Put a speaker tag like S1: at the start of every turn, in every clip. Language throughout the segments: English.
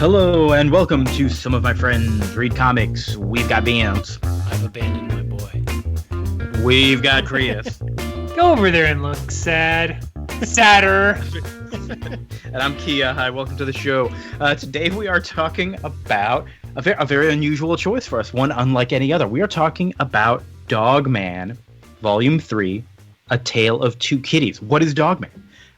S1: Hello and welcome to Some of My Friends Read Comics. We've got Beans.
S2: I've abandoned my boy.
S1: We've got Chris.
S3: Go over there and look sad. Sadder.
S1: And I'm Kia. Hi, welcome to the show. Today we are talking about a very unusual choice for us, one unlike any other. We are talking about Dogman, Volume 3, A Tale of Two Kitties. What is Dogman?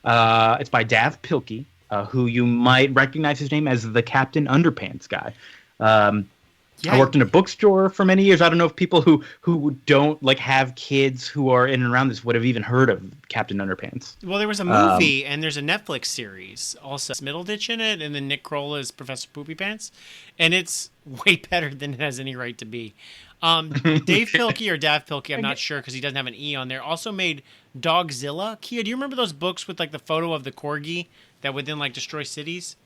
S1: It's by Dav Pilkey, who you might recognize his name as the Captain Underpants guy. I worked in a bookstore for many years. I don't know if people who don't have kids who are in and around this would have even heard of Captain Underpants.
S2: Well, there was a movie and there's a Netflix series also. Middleditch in it, and then Nick Kroll is Professor Poopy Pants, and it's way better than it has any right to be. Dave Pilkey or Dav Pilkey, I'm not sure because he doesn't have an E on there, also made Dogzilla. Kia, do you remember those books with the photo of the corgi that would then destroy cities?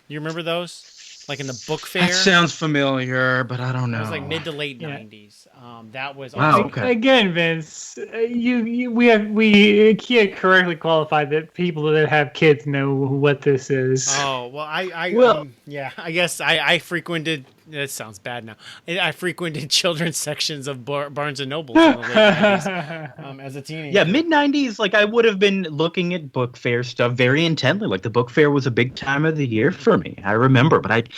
S2: You remember those? In the book fair?
S1: That sounds familiar, but I don't know.
S2: It was mid to late 90s. That was
S1: wow. Okay.
S3: Again, Vince, we Kia correctly qualified that people that have kids know what this is.
S2: Oh well, I guess I frequented. That sounds bad now. I frequented children's sections of Barnes and Nobles in the late 90s as a teenager.
S1: Yeah, mid 90s. I would have been looking at book fair stuff very intently. The book fair was a big time of the year for me. I remember, but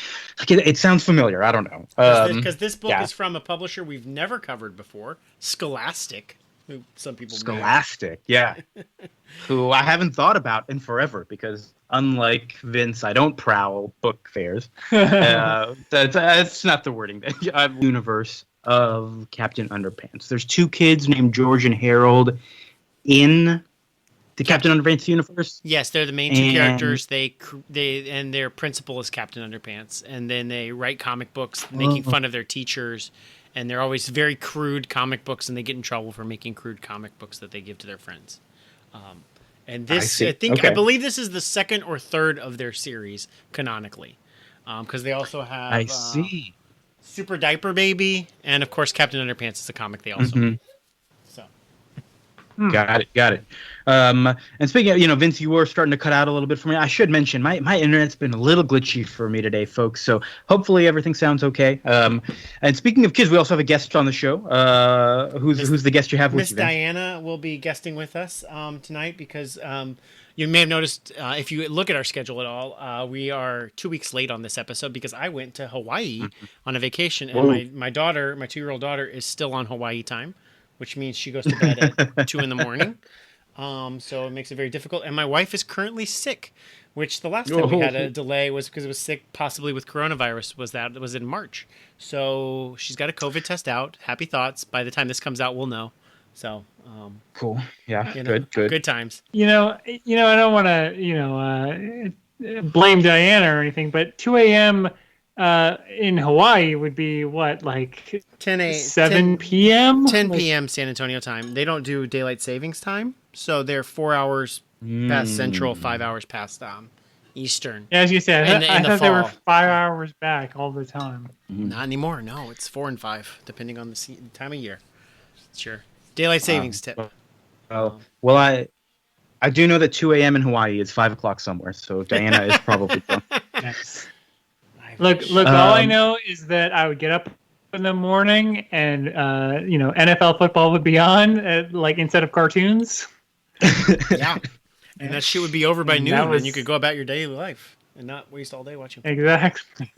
S1: it sounds familiar. I don't know.
S2: Because this book is from a publisher we've never covered before, Scholastic. Who some people
S1: Scholastic, yeah. Who I haven't thought about in forever because, unlike Vince, I don't prowl book fairs. That's not the wording. Universe of Captain Underpants. There's two kids named George and Harold in the Captain Underpants universe.
S2: Yes, they're the main two characters. They and their principal is Captain Underpants, and then they write comic books making fun of their teachers. And they're always very crude comic books, and they get in trouble for making crude comic books that they give to their friends. And this, I believe this is the second or third of their series canonically, because they also have Super Diaper Baby, and of course Captain Underpants is a comic they also made. So,
S1: got it. And speaking of, Vince, you were starting to cut out a little bit for me. I should mention my internet's been a little glitchy for me today, folks. So hopefully everything sounds okay. And speaking of kids, we also have a guest on the show. Who's the guest you have with you?
S2: Miss Diana will be guesting with us tonight because you may have noticed if you look at our schedule at all, we are 2 weeks late on this episode because I went to Hawaii on a vacation, and my 2-year-old daughter, is still on Hawaii time, which means she goes to bed at 2 a.m. So it makes it very difficult. And my wife is currently sick, which the last time we had a delay was because it was sick, possibly with coronavirus, was in March. So she's got a COVID test out. Happy thoughts. By the time this comes out, we'll know. So
S1: cool. Yeah,
S2: good. Good times.
S3: I don't want to, blame Diana or anything, but 2 a.m. In Hawaii would be what, 7 p.m.?
S2: 10 p.m. San Antonio time. They don't do daylight savings time, so they're 4 hours past Central, 5 hours past Eastern.
S3: Yeah, as you said, I thought they were 5 hours back all the time.
S2: Not anymore. No, it's 4 and 5, depending on the time of year. Sure. Daylight savings tip.
S1: Well, I do know that 2 a.m. in Hawaii is 5 o'clock somewhere, so Diana is probably wrong.
S3: Yes. Look! All I know is that I would get up in the morning, and NFL football would be on, instead of cartoons.
S2: Yeah, and that shit would be over by noon, and you could go about your daily life and not waste all day watching.
S3: Exactly.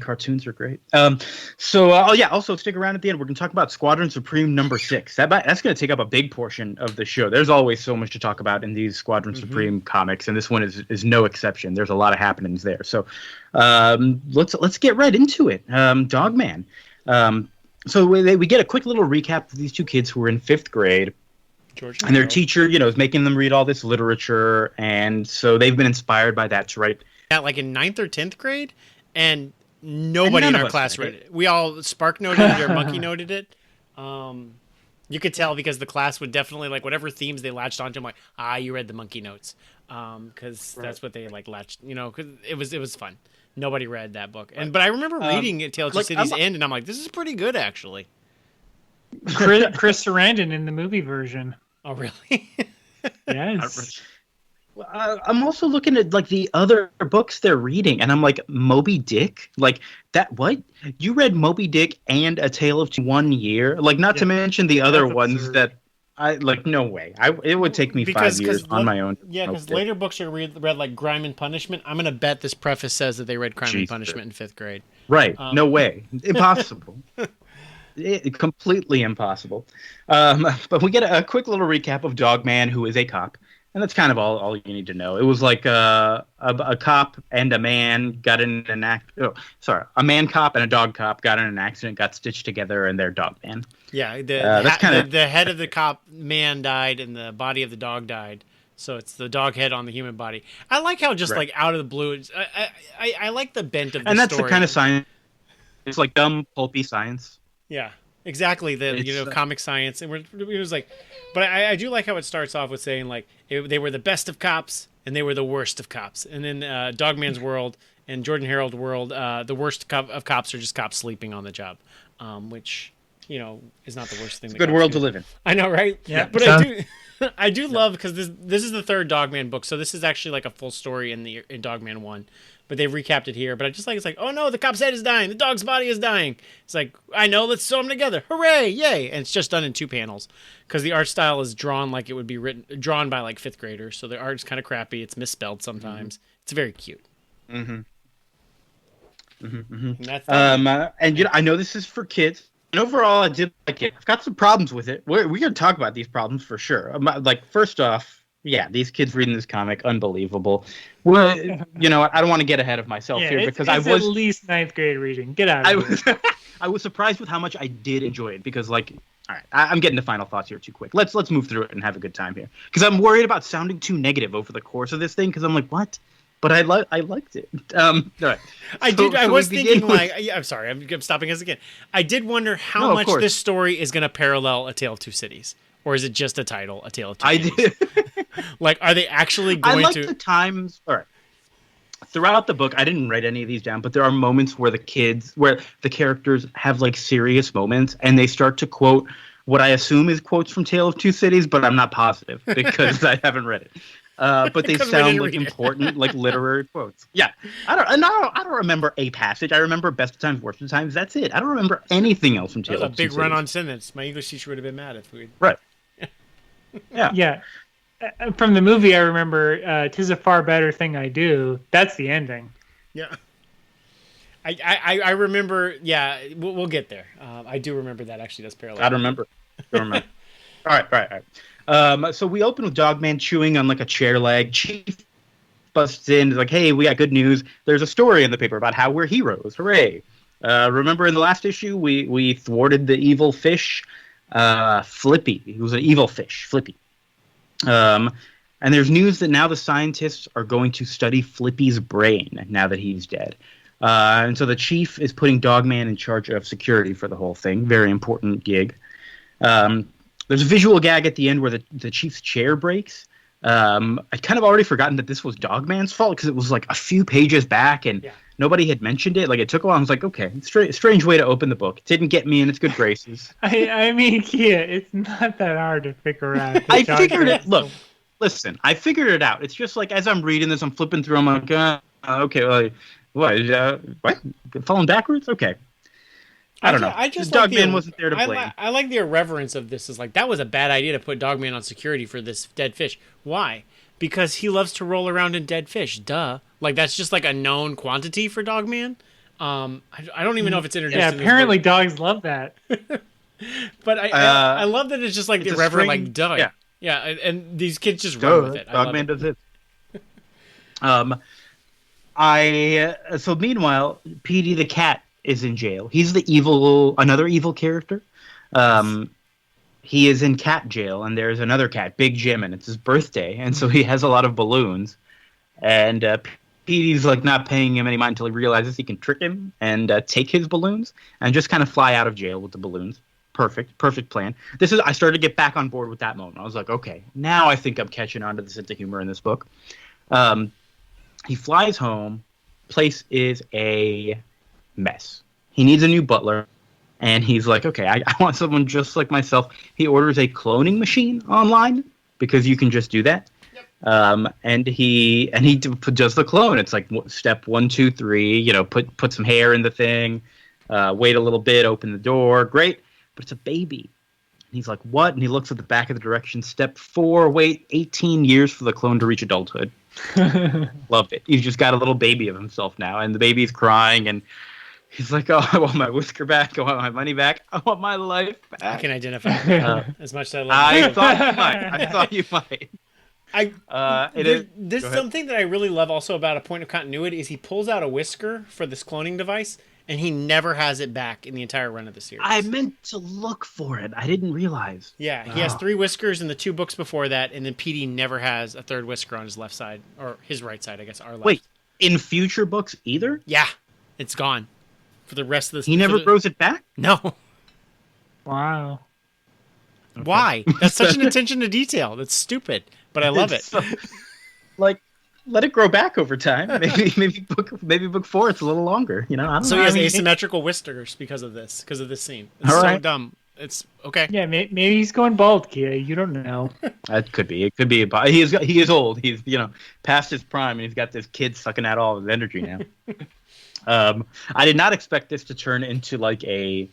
S1: Cartoons are great. Also stick around at the end. We're going to talk about Squadron Supreme number 6. That's going to take up a big portion of the show. There's always so much to talk about in these Squadron Supreme comics, and this one is no exception. There's a lot of happenings there. So let's get right into it. Dogman. So we get a quick little recap of these two kids who were in 5th grade.
S2: George
S1: and their teacher, is making them read all this literature, and so they've been inspired by that to write.
S2: Yeah, in 9th or 10th grade. And nobody in our class read it. We all Spark noted it or Monkey noted it. You could tell because the class would definitely whatever themes they latched onto. I'm like, you read the Monkey notes, because that's what they latched. Because it was fun. Nobody read that book, but I rember reading Tale of Two Kitties end, and I'm like, this is pretty good actually.
S3: Chris Sarandon in the movie version.
S2: Oh really?
S3: Yes.
S1: I'm also looking at like the other books they're reading, and I'm like, Moby Dick, like that. What you read Moby Dick and A Tale of Two 1 year? Like, not to mention the other ones
S3: absurd.
S1: that I like. No way. It would take me 5 years on my own.
S2: Yeah, because later books are read like Crime and Punishment. I'm gonna bet this preface says that they read Crime and Punishment in 5th grade.
S1: Right? No way. Impossible. Completely impossible. But we get a quick little recap of Dogman, who is a cop. And that's kind of all you need to know. It was like a cop and a man got in an a man cop and a dog cop got in an accident, got stitched together, and they're Dogman.
S2: Yeah, the head of the cop man died and the body of the dog died. So it's the dog head on the human body. I like how just like out of the blue, I like the bent of the story.
S1: And that's the kind of science. It's like dumb, pulpy science.
S2: Yeah. Exactly, comic science, and it was like, but I do like how it starts off with saying like they were the best of cops and they were the worst of cops, and then Dogman's world and Jordan Harold world, the worst of cops are just cops sleeping on the job, which is not the worst thing.
S1: It's a good world to live in.
S2: I know, right?
S3: Yeah,
S2: but I do love because this is the 3rd Dogman book, so this is actually like a full story in Dogman 1. But they've recapped it here. But I just like, it's like, oh no, the cop's head is dying. The dog's body is dying. It's like, I know, let's sew them together. Hooray, yay. And it's just done in 2 panels. Because the art style is drawn like it would be drawn by like 5th graders. So the art is kind of crappy. It's misspelled sometimes. Mm-hmm. It's very cute. Mm-hmm.
S1: Mm-hmm, mm-hmm. And that's and I know this is for kids. And overall, I did like it. I've got some problems with it. We're going to talk about these problems for sure. Like, first off, yeah, these kids reading this comic, unbelievable. Well, you know what? I don't want to get ahead of myself here because I was
S3: at least 9th grade reading. Get out of here.
S1: I was surprised with how much I did enjoy it because, like, all right, I'm getting to final thoughts here too quick. Let's move through it and have a good time here because I'm worried about sounding too negative over the course of this thing because I'm like, what? But I liked it. All right.
S2: I was thinking like, I'm sorry, I'm stopping us again. I did wonder how much this story is going to parallel A Tale of Two Cities. Or is it just a title, A Tale of Two Kitties? I did. Like, are they actually going to... I like
S1: the times... All right. Throughout the book, I didn't write any of these down, but there are moments where the characters have, like, serious moments, and they start to quote what I assume is quotes from Tale of Two Cities, but I'm not positive, because I haven't read it. But they sound like important, like literary quotes. Yeah, I don't remember a passage. I remember best of times, worst of times. That's it. I don't remember anything else from Tale of Two Cities.
S2: That's a big run-on sentence. My English teacher would have been mad if we.
S1: Right.
S3: Yeah. From the movie, I remember "'Tis a Far Better Thing I Do." That's the ending.
S2: Yeah. I remember. Yeah, we'll get there. I do remember that actually. That's parallel.
S1: I don't remember. All right. So we open with Dogman chewing on like a chair leg. Chief busts in, is like, "Hey, we got good news. There's a story in the paper about how we're heroes. Hooray!" Remember in the last issue, we thwarted the evil fish, Flippy. He was an evil fish, Flippy. And there's news that now the scientists are going to study Flippy's brain now that he's dead. And so the chief is putting Dogman in charge of security for the whole thing. Very important gig. There's a visual gag at the end where the chief's chair breaks. I'd kind of already forgotten that this was Dogman's fault because it was like a few pages back and nobody had mentioned it. Like it took a while. I was like, okay, strange way to open the book. It didn't get me in its good graces.
S3: I mean, Kia, it's not that hard to figure out.
S1: I figured it. Look, listen, I figured it out. It's just like as I'm reading this, I'm flipping through. I'm like, okay, well, what? Falling backwards? Okay. I don't know.
S2: I just
S1: Dogman wasn't there to blame.
S2: I like the irreverence of this. Is like that was a bad idea to put Dogman on security for this dead fish. Why? Because he loves to roll around in dead fish. Duh. Like that's just like a known quantity for Dogman. I don't even know if it's introduced.
S3: Yeah, apparently dogs love that.
S2: But I love that it's just like irreverent, like duh. Yeah, and these kids just run with it.
S1: Dogman does it. So meanwhile, Petey the cat is in jail. He's another evil character. He is in cat jail, and there's another cat, Big Jim, and it's his birthday, and so he has a lot of balloons. And Petey's like not paying him any mind until he realizes he can trick him and take his balloons and just kind of fly out of jail with the balloons. Perfect plan. I started to get back on board with that moment. I was like, okay, now I think I'm catching on to the sense of humor in this book. He flies home. Place is a mess. He needs a new butler, and he's like, okay, I want someone just like myself. He orders a cloning machine online because you can just do that. And he does the clone. It's like step 1, 2, 3. You know, put some hair in the thing, wait a little bit, open the door. Great, but it's a baby. And he's like, what? And he looks at the back of the directions. Step 4, wait 18 years for the clone to reach adulthood. Loved it. He's just got a little baby of himself now, and the baby's crying, and he's like, oh, I want my whisker back. I want my money back. I want my life back.
S2: I can identify as much as I love
S1: I thought you might. I thought you might.
S2: There's something that I really love also about a point of continuity is he pulls out a whisker for this cloning device, and he never has it back in the entire run of the series.
S1: I meant to look for it. I didn't realize.
S2: Yeah, he has 3 whiskers in the 2 books before that, and then PD never has a 3rd whisker on his left side, or his right side, I guess, our left.
S1: Wait, in future books either?
S2: Yeah, it's gone for the rest of this.
S1: He never grows it back?
S2: No.
S3: Wow.
S1: Okay.
S2: Why? That's such an attention to detail. That's stupid, but I love it.
S1: Like, let it grow back over time. Maybe book 4 it's a little longer. You know. I don't know.
S2: He has asymmetrical whiskers because of this scene. It's
S1: all
S2: so
S1: right.
S2: dumb. It's okay.
S3: Yeah, maybe he's going bald, Kia. You don't know.
S1: That could be. It could be. He is old. He's past his prime, and he's got this kid sucking out all of his energy now. I did not expect this to turn into like a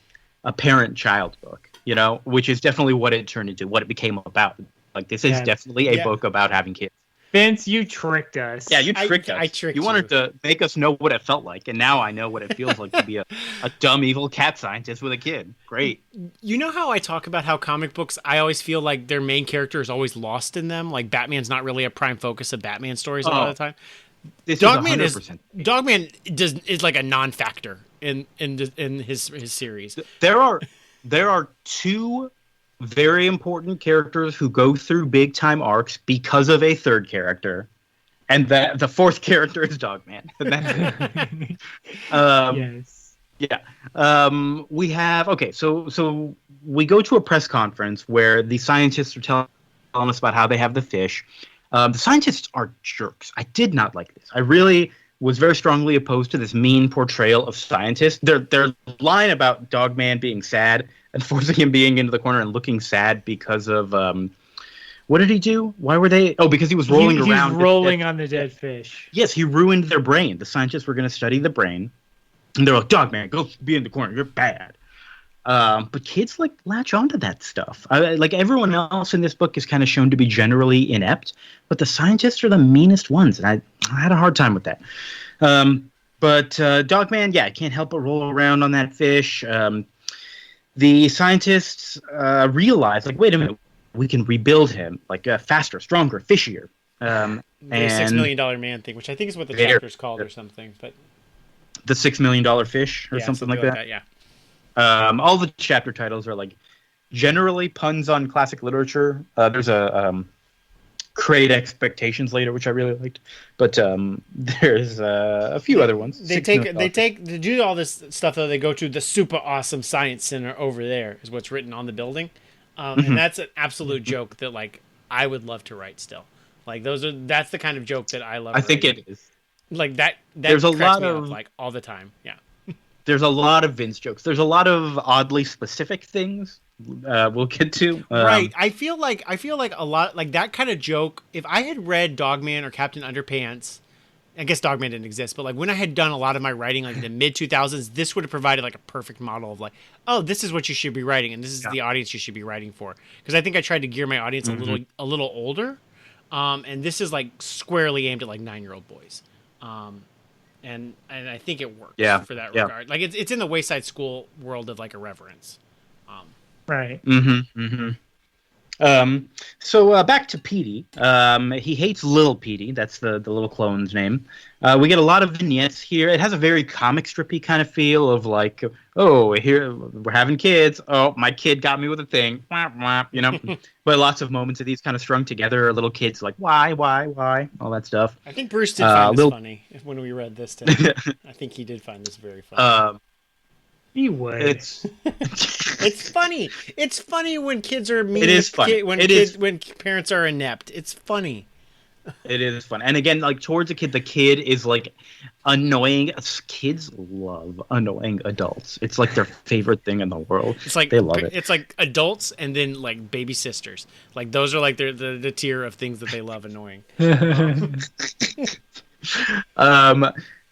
S1: parent-child book. You know, which is definitely what it turned into. What it became about. Like this is definitely a book about having kids.
S3: Vince, you tricked us.
S1: Yeah, you tricked us.
S2: I tricked you.
S1: You wanted to make us know what it felt like, and now I know what it feels like to be a dumb, evil cat scientist with a kid. Great.
S2: You know how I talk about how comic books, I always feel like their main character is always lost in them? Like Batman's not really a prime focus of Batman stories a lot of the time. Dogman is like a non-factor in his series.
S1: There are 2 very important characters who go through big time arcs because of a 3rd character, and that the 4th character is Dogman.
S3: Yes.
S1: Yeah. We have so we go to a press conference where the scientists are telling us about how they have the fish. The scientists are jerks. I did not like this. I really was very strongly opposed to this mean portrayal of scientists. Their line about Dogman being sad and forcing him being into the corner and looking sad because of what did he do? Why were they? Oh, because he was rolling around.
S3: He's rolling on the dead fish.
S1: Yes, he ruined their brain. The scientists were going to study the brain, and they're like, "Dogman, go be in the corner. You're bad." But kids like latch onto that stuff. Like everyone else in this book is kind of shown to be generally inept, but the scientists are the meanest ones, and I had a hard time with that. But Dogman, I can't help but roll around on that fish. The scientists realize, like, wait a minute, we can rebuild him, like faster, stronger, fishier.
S2: The $6 million man thing, which I think is what the chapter's called or something. But
S1: the $6 million fish or something like that.
S2: Yeah.
S1: All the chapter titles are like generally puns on classic literature. There's a Great Expectations later, which I really liked, but there's a few other ones.
S2: They to do all this stuff though. They go to the super awesome science center over there, is what's written on the building, and that's an absolute joke that like I would love to write still. Like that's the kind of joke that I love.
S1: I think it is
S2: like that.
S1: There's a lot of
S2: like all the time. Yeah.
S1: There's a lot of Vince jokes. There's a lot of oddly specific things we'll get to.
S2: Right. I feel like a lot like that kind of joke. If I had read Dogman or Captain Underpants, I guess Dogman didn't exist, but like when I had done a lot of my writing like in the mid 2000s, this would have provided like a perfect model of like, oh, this is what you should be writing, and this is the audience you should be writing for. Because I think I tried to gear my audience a little older, and this is like squarely aimed at like 9-year-old boys. And I think it works for that regard. Like it's in the Wayside School world of like irreverence.
S3: Right.
S1: So back to Petey. He hates Little Petey. That's the little clone's name. We get a lot of vignettes here. It has a very comic strippy kind of feel of like, oh, here we're having kids. Oh, my kid got me with a thing. You know. But lots of moments of these kind of strung together. Little kids like, why, all that stuff.
S2: I think Bruce did find this funny when we read this today. I think he did find this very funny.
S3: He would.
S1: It's
S2: funny. It's funny when kids are mean.
S1: It is funny.
S2: When parents are inept. It's funny.
S1: It is fun. And again, like towards the kid is like annoying. Kids love annoying adults. It's like their favorite thing in the world.
S2: It's like
S1: they love it.
S2: It's like adults and then like baby sisters. Like those are like the tier of things that they love annoying.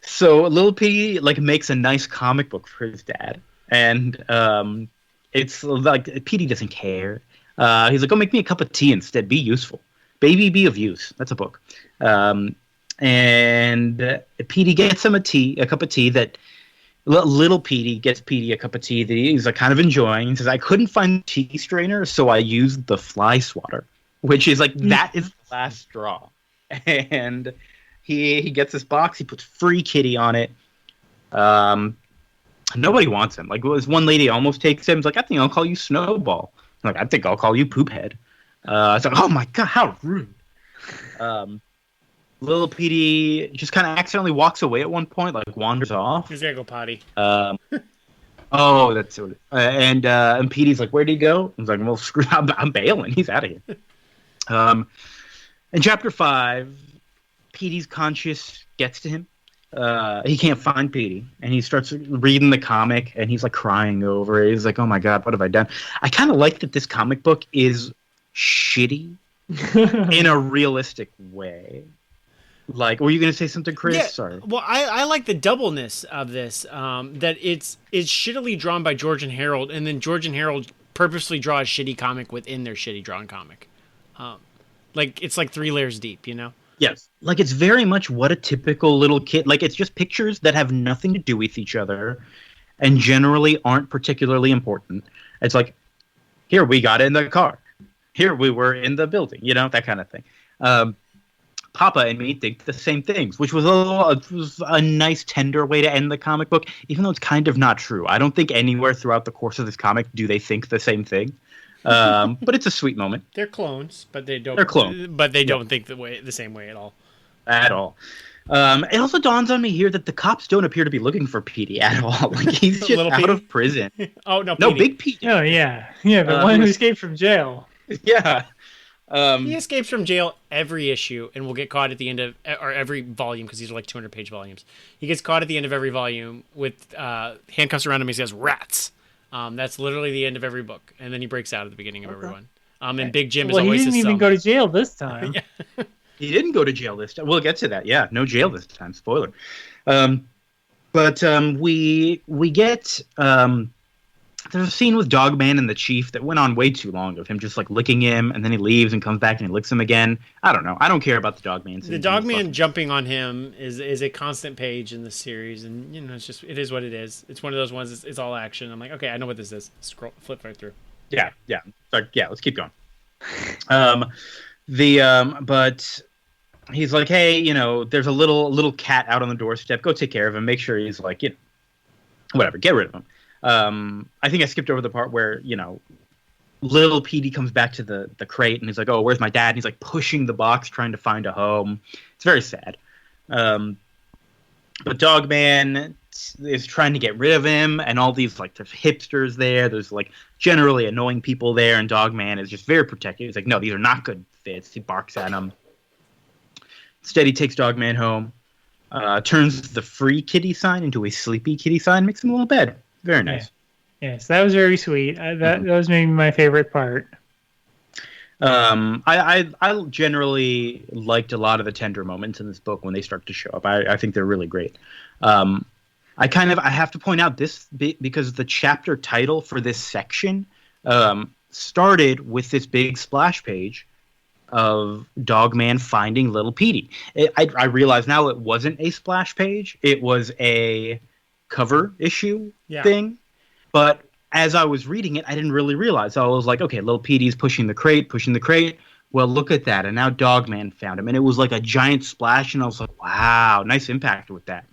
S1: So Lil P like makes a nice comic book for his dad, and it's like Petey doesn't care. He's like, "Go make me a cup of tea instead. Be useful, baby. Be of use." That's a book. And Petey gets him a cup of tea that little Petey gets Petey a cup of tea that he's like kind of enjoying. He says, "I couldn't find tea strainer, so I used the fly swatter," which is like that is the last straw. And he gets this box. He puts free kitty on it. Nobody wants him. Like, this one lady almost takes him. He's like, "I think I'll call you Snowball." I'm like, "I think I'll call you Poophead." It's like, oh my god, how rude. Little Petey just kind of accidentally walks away at one point, like wanders off.
S2: He's gonna go potty.
S1: Oh, that's so. And Petey's like, "Where'd he go?" I was like, "Well, screw. I'm bailing. He's out of here." In chapter 5, Petey's conscience gets to him. He can't find Petey, and he starts reading the comic, and he's like crying over it. He's like, "Oh my god, what have I done?" I kind of like that this comic book is shitty in a realistic way. Like, were you going to say something, Chris?
S2: Yeah,
S1: Sorry.
S2: well, I like the doubleness of this. That it's shittily drawn by George and Harold, and then George and Harold purposely draw a shitty comic within their shitty drawn comic. Like it's like 3 layers deep, you know?
S1: Yes. Like, it's very much what a typical little kid... Like, it's just pictures that have nothing to do with each other and generally aren't particularly important. It's like, here, we got in the car. Here, we were in the building. You know, that kind of thing. Papa and me think the same things, which was a nice, tender way to end the comic book, even though it's kind of not true. I don't think anywhere throughout the course of this comic do they think the same thing. But it's a sweet moment.
S2: They're clones, but they don't.
S1: They're clones,
S2: but they don't think the same way at all.
S1: At all. It also dawns on me here that the cops don't appear to be looking for Petey at all. Like, he's just out of prison.
S2: Oh no,
S1: no,
S2: Petey.
S1: Big Petey.
S3: Oh yeah, the one who escaped from jail.
S1: Yeah.
S2: He escapes from jail every issue and will get caught at the end of or every volume because these are like 200-page volumes. He gets caught at the end of every volume with handcuffs around him. He says "rats." That's literally the end of every book, and then he breaks out at the beginning of every one. And Big Jim is always.
S3: He didn't even go to jail this time.
S2: Yeah.
S1: He didn't go to jail this time. We'll get to that. Yeah, no jail this time. Spoiler. But we get there's a scene with Dogman and the Chief that went on way too long of him just like licking him, and then he leaves and comes back and he licks him again. I don't know. I don't care about the Dogman scene.
S2: The Dogman jumping on him is a constant page in the series, and you know it is what it is. It's one of those ones. It's all action. I'm like, okay, I know what this is. Flip right through.
S1: Yeah. Let's keep going. But he's like, "Hey, you know, there's a little cat out on the doorstep. Go take care of him. Make sure he's like, you know, whatever. Get rid of him." I think I skipped over the part where, you know, little Petey comes back to the crate and he's like, "Oh, where's my dad?" And he's like pushing the box, trying to find a home. It's very sad. But Dogman is trying to get rid of him, and all these, like, there's hipsters there. There's, like, generally annoying people there, and Dogman is just very protective. He's like, "No, these are not good fits." He barks at him. Instead, he takes Dogman home, turns the free kitty sign into a sleepy kitty sign, makes him a little bed. Very nice.
S3: Yeah. Yes, that was very sweet. That was maybe my favorite part.
S1: I generally liked a lot of the tender moments in this book when they start to show up. I think they're really great. I have to point out this because the chapter title for this section started with this big splash page of Dogman finding little Petey. I realize now it wasn't a splash page. It was a cover issue thing. But as I was reading it, I didn't really realize. I was like, okay, little Petey's pushing the crate. Well, look at that. And now Dogman found him. And it was like a giant splash. And I was like, wow, nice impact with that.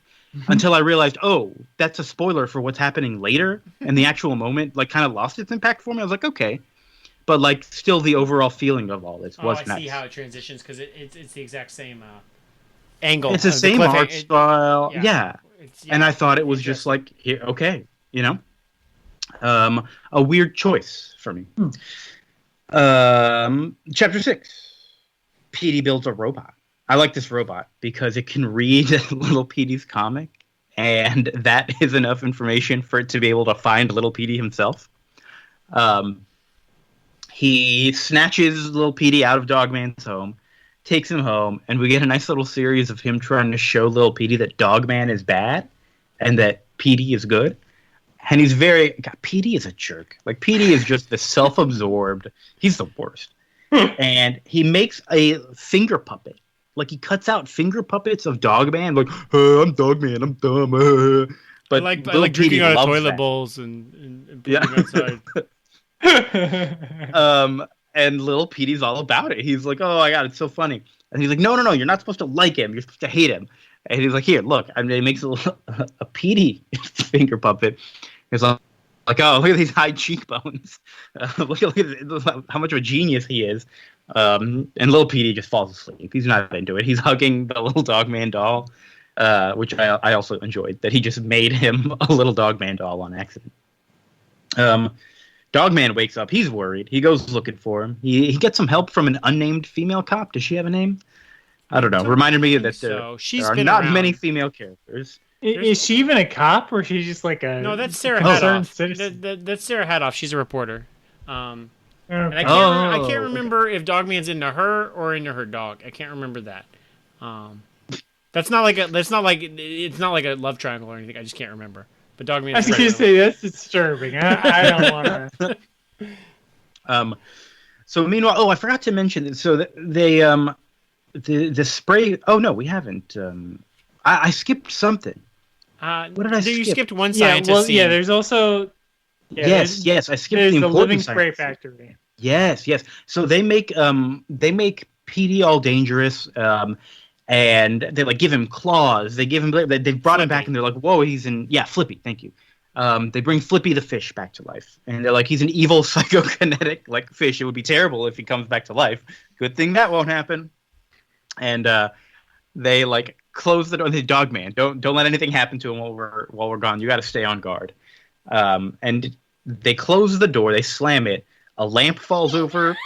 S1: Until I realized, oh, that's a spoiler for what's happening later. And the actual moment, like, kind of lost its impact for me. I was like, okay. But, like, still the overall feeling of all this was nice.
S2: I see how it transitions because it's the exact same angle.
S1: It's the same art style. Yeah. And I thought it was just like, here, okay, you know? A weird choice for me. Chapter 6. Petey builds a robot. I like this robot because it can read Little Petey's comic, and that is enough information for it to be able to find Little Petey himself. He snatches Little Petey out of Dogman's home, takes him home, and we get a nice little series of him trying to show Little Petey that Dogman is bad and that Petey is good. And he's Petey is a jerk. Like, Petey is just the self-absorbed. He's the worst. And he makes a finger puppet. Like, he cuts out finger puppets of Dogman. Like, I'm Dogman, I'm dumb. But
S2: I like drinking out of toilet bowls and pooping outside.
S1: And Little Petey's all about it. He's like, oh my god, it's so funny. And he's like, no, you're not supposed to like him. You're supposed to hate him. And he's like, here, look. And he makes a Petey finger puppet. He's like, oh, look at these high cheekbones. Look at how much of a genius he is. And Little Petey just falls asleep. He's not into it. He's hugging the little Dogman doll, which I also enjoyed, that he just made him a little Dogman doll on accident. Dogman wakes up. He's worried. He goes looking for him. He gets some help from an unnamed female cop. Does she have a name? I don't know. Reminded me that there are not many female characters.
S3: Is she even a cop, or is she just like a...
S2: No, that's Sarah Hadoff. That's Sarah Hadoff. She's a reporter. And I can't remember if Dogman's into her or into her dog. I can't remember that. It's not like a love triangle or anything. I just can't remember. But Dogman.
S3: I was going to say that's disturbing. I don't want
S1: to. So meanwhile, I forgot to mention. So they the spray. Oh no, we haven't. I skipped something. What did I skip?
S2: You skipped one scientist scene.
S3: There's also...
S1: Yes, I skipped the
S3: living spray factory.
S1: Yes. So they make Petey all dangerous, and they like give him claws. They brought him back, and they're like, whoa, he's in Flippy. Thank you. They bring Flippy the fish back to life, and they're like, he's an evil psychokinetic like fish. It would be terrible if he comes back to life. Good thing that won't happen. And they like close the door. The Dogman, don't let anything happen to him while we're gone. You got to stay on guard. And they close the door. They slam it. A lamp falls over.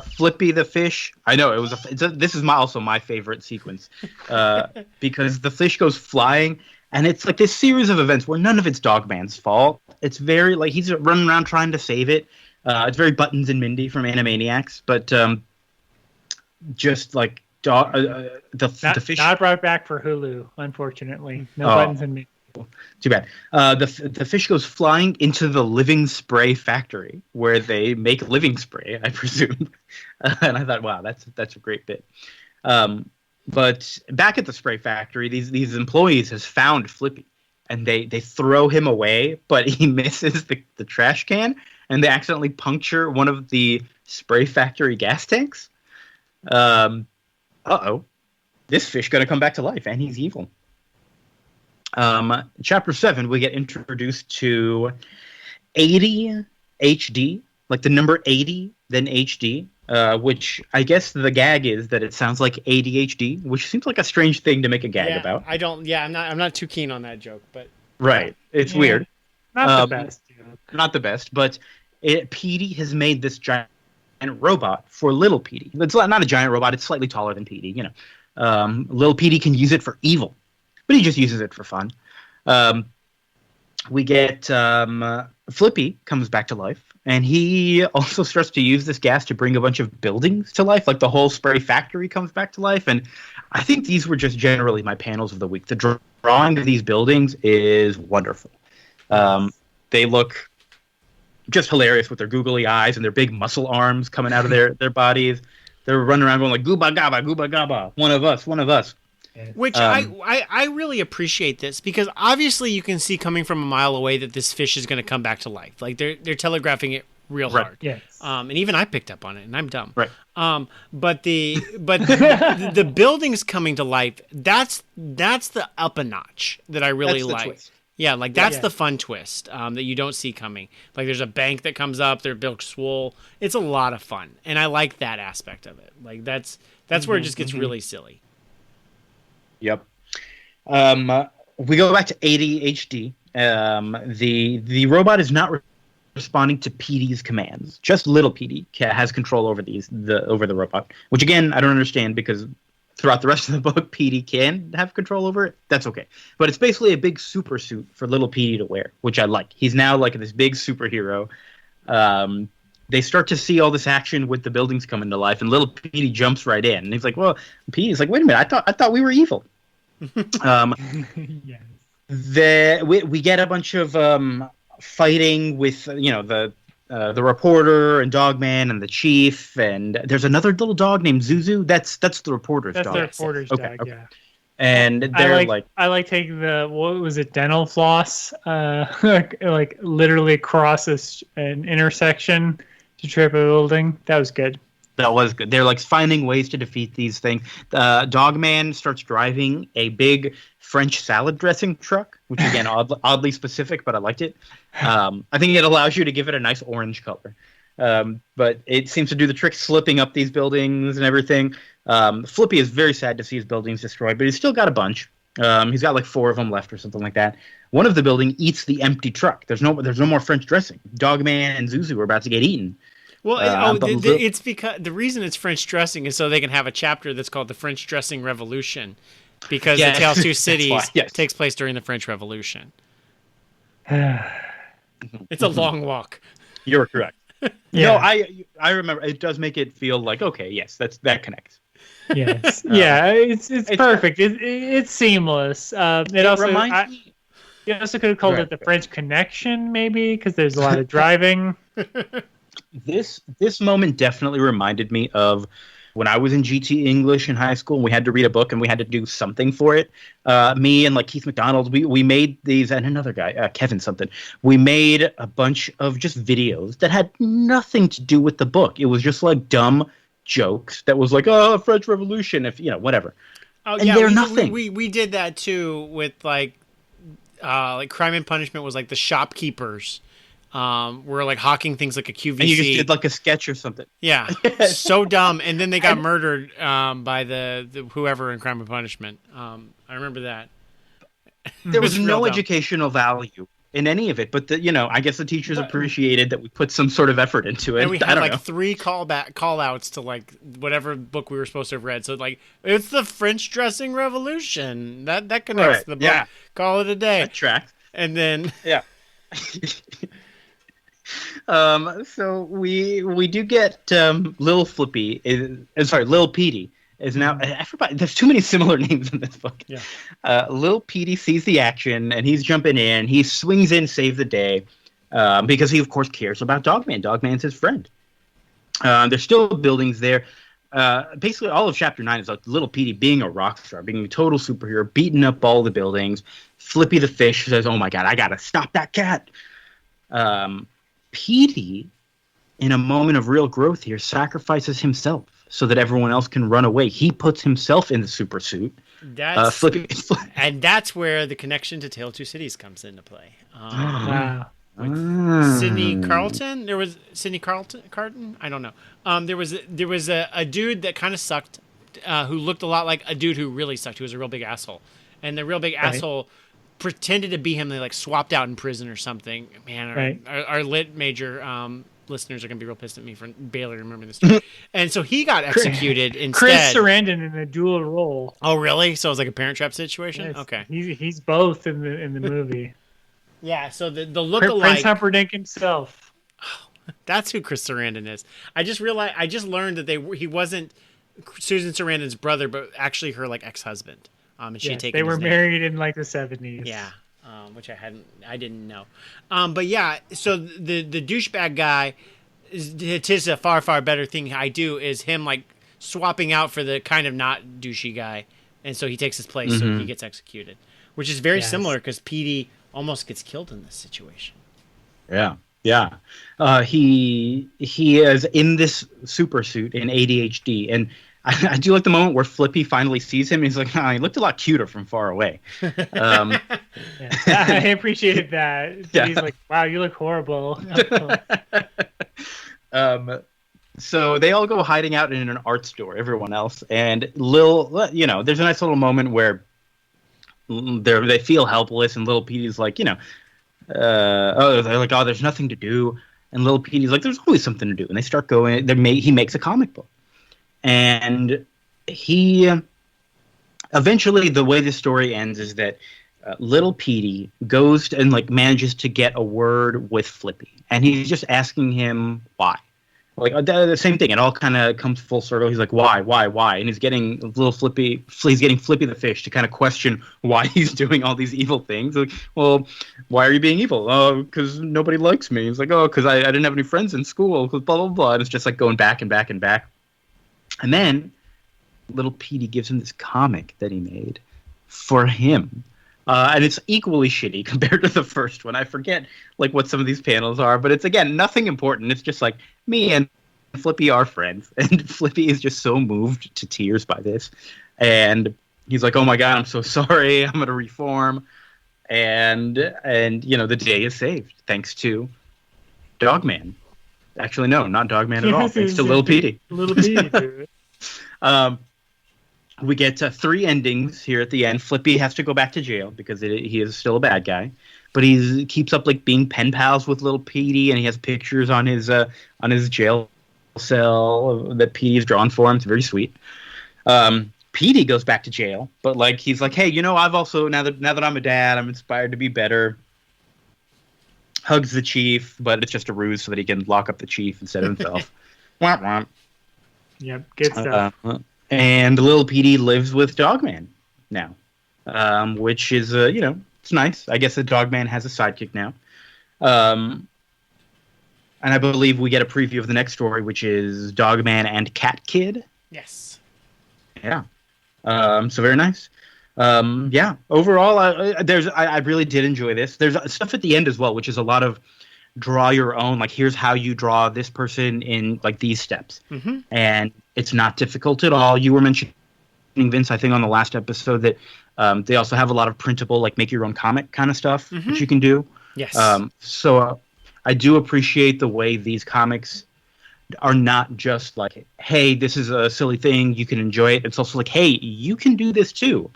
S1: Flippy the fish. I know this is also my favorite sequence because the fish goes flying, and it's like this series of events where none of it's Dogman's fault. It's very like he's running around trying to save it. It's very Buttons and Mindy from Animaniacs, but just like the fish.
S3: Not brought back for Hulu, unfortunately. No Buttons and Mindy.
S1: Too bad. The fish goes flying into the living spray factory where they make living spray, I presume. And I thought, wow, that's a great bit. But back at the spray factory, these employees has found Flippy, and they throw him away, but he misses the trash can, and they accidentally puncture one of the spray factory gas tanks. This fish gonna come back to life, and he's evil. Chapter 7, we get introduced to 80 HD, like the number 80, then HD, which I guess the gag is that it sounds like ADHD, which seems like a strange thing to make a gag about.
S2: I'm not too keen on that joke, but
S1: right, it's weird.
S3: Not the best.
S1: Not the best, but Petey has made this giant robot for Little Petey. It's not a giant robot; it's slightly taller than Petey. Little Petey can use it for evil. But he just uses it for fun. We get Flippy comes back to life, and he also starts to use this gas to bring a bunch of buildings to life, like the whole spray factory comes back to life. And I think these were just generally my panels of the week. The drawing of these buildings is wonderful. They look just hilarious with their googly eyes and their big muscle arms coming out of their bodies. They're running around going like, gooba gaba, one of us.
S2: Which I really appreciate this, because obviously you can see coming from a mile away that this fish is going to come back to life. Like they're telegraphing it real hard.
S3: Yes.
S2: And even I picked up on it, and I'm dumb.
S1: Right.
S2: But the buildings coming to life, that's the up a notch that I really like.
S1: Twist.
S2: Yeah, like that's the fun twist that you don't see coming. Like there's a bank that comes up, they're built swole. It's a lot of fun, and I like that aspect of it. Like that's where it just gets really silly.
S1: Yep. We go back to ADHD. The robot is not responding to Petey's commands. Just Little Petey has control over the robot, which again I don't understand, because throughout the rest of the book, Petey can have control over it. That's okay. But it's basically a big super suit for little Petey to wear, which I like. He's now like this big superhero. They start to see all this action with the buildings coming to life, and little Petey jumps right in. And he's like, well, Petey's like, wait a minute, I thought we were evil.
S3: Yes.
S1: We get a bunch of fighting with, the reporter and Dogman and the chief, and there's another little dog named Zuzu. That's the reporter's dog.
S3: That's the reporter's dog, yeah.
S1: And they're
S3: I like taking dental floss, like literally across an intersection to trip a building. That was good.
S1: That was good. They're like finding ways to defeat these things. Dogman starts driving a big French salad dressing truck, which again oddly specific, but I liked it. I think it allows you to give it a nice orange color. But it seems to do the trick, slipping up these buildings and everything. Flippy is very sad to see his buildings destroyed, but he's still got a bunch. He's got like 4 of them left or something like that. One of the building eats the empty truck. There's no more French dressing. Dogman and Zuzu are about to get eaten.
S2: Well, it's because the reason it's French dressing is so they can have a chapter that's called the French Dressing Revolution, because the Tale of Two Cities takes place during the French Revolution. It's a long walk.
S1: You're correct.
S3: Yeah.
S1: No, I remember. It does make it feel like, okay, yes, that connects.
S3: Yes, it's perfect. It's seamless. It also reminds me. You also could have called it the French Connection, maybe, because there's a lot of driving.
S1: This moment definitely reminded me of when I was in GT English in high school, and we had to read a book and we had to do something for it. Me and like Keith McDonald, we made these, and another guy, Kevin something. We made a bunch of just videos that had nothing to do with the book. It was just like dumb jokes that was like, oh, French Revolution, if whatever.
S2: Oh,
S1: and they're nothing.
S2: We did that too with like Crime and Punishment was like the shopkeepers. Were like hawking things like a QVC.
S1: And you just did like a sketch or something.
S2: Yeah, so dumb. And then they got murdered by the whoever in Crime and Punishment. I remember that.
S1: There was no educational value in any of it, but I guess the teachers appreciated that we put some sort of effort into it.
S2: And we had like 3 call outs to like whatever book we were supposed to have read. So like, it's the French Dressing Revolution. That connects the book. Yeah. Call it a day.
S1: That tracks.
S2: And then
S1: so we do get Lil Petey is now. Everybody, there's too many similar names in this book.
S2: Yeah.
S1: Lil Petey sees the action and he's jumping in. He swings in, save the day, because he of course cares about Dogman. Dogman's his friend. There's still buildings there. Basically, all of Chapter 9 is like Little Petey being a rock star, being a total superhero, beating up all the buildings. Flippy the fish says, "Oh my god, I gotta stop that cat." Petey, in a moment of real growth here, sacrifices himself so that everyone else can run away. He puts himself in the super suit.
S2: And that's where the connection to Tale of Two Cities comes into play. Sidney Carlton. There was Sidney Carlton. I don't know. There was a dude that kind of sucked, who looked a lot like a dude who really sucked. Who was a real big asshole, and the real big asshole pretended to be him. They like swapped out in prison or something. Man, our lit major listeners are gonna be real pissed at me for barely remembering this story. And so he got executed instead.
S3: Chris Sarandon in a dual role.
S2: Oh, really? So it was like a Parent Trap situation.
S3: Yes,
S2: okay,
S3: he's both in the movie.
S2: Yeah. So the look-alike.
S3: Prince Humperdinck himself.
S2: That's who Chris Sarandon is. I just learned that he wasn't Susan Sarandon's brother, but actually her like ex-husband. And she had taken
S3: they were
S2: his name.
S3: married in like the 70s.
S2: Yeah, which I didn't know. But yeah, so the douchebag guy it is a far better thing I do is him like swapping out for the kind of not douchey guy, and so he takes his place, so he gets executed, which is very similar because Petey almost gets killed in this situation.
S1: Yeah. He is in this super suit in ADHD, and I do like the moment where Flippy finally sees him and he's like, he looked a lot cuter from far away.
S3: I appreciated that. Yeah. He's like, wow, you look horrible.
S1: So they all go hiding out in an art store, everyone else. And Lil, there's a nice little moment where they feel helpless and Little Petey's like, they're like, oh, there's nothing to do. And Little Petey's like, there's always something to do. And they start going, he makes a comic book. And he eventually, the way the story ends is that little Petey goes and like manages to get a word with Flippy, and he's just asking him why. Like the same thing. It all kind of comes full circle. He's like, why? And he's getting little Flippy. He's getting Flippy the fish to kind of question why he's doing all these evil things. Like, well, why are you being evil? Oh, because nobody likes me. He's like, oh, because I didn't have any friends in school. Blah blah blah. And it's just like going back and back and back. And then little Petey gives him this comic that he made for him. And it's equally shitty compared to the first one. I forget like what some of these panels are, but it's again nothing important. It's just like me and Flippy are friends, and Flippy is just so moved to tears by this, and he's like, "Oh my god, I'm so sorry. I'm gonna reform," and you know the day is saved thanks to Dogman. Actually, no, not Dogman at all. Thanks to Little Petey.
S3: Little Petey.
S1: We get 3 endings here at the end. Flippy has to go back to jail because he is still a bad guy, but he keeps up like being pen pals with little Petey, and he has pictures on his jail cell that Petey's drawn for him. It's very sweet. Petey goes back to jail, but like he's like, hey, you know, I've also now that I'm a dad, I'm inspired to be better. Hugs the chief, but it's just a ruse so that he can lock up the chief instead of himself. Womp womp.
S3: Yep, good stuff.
S1: And little Petey lives with Dogman now, which is, you know, it's nice. I guess the Dogman has a sidekick now. And I believe we get a preview of the next story, which is Dogman and Cat Kid.
S2: Yes.
S1: Yeah. So very nice. Yeah. Overall, I really did enjoy this. There's stuff at the end as well, which is a lot of draw your own. Like, here's how you draw this person in like these steps, and it's not difficult at all. You were mentioning, Vince, I think on the last episode that they also have a lot of printable, like make your own comic kind of stuff that you can do.
S2: Yes.
S1: So I do appreciate the way these comics are not just like, hey, this is a silly thing, you can enjoy it. It's also like, hey, you can do this too.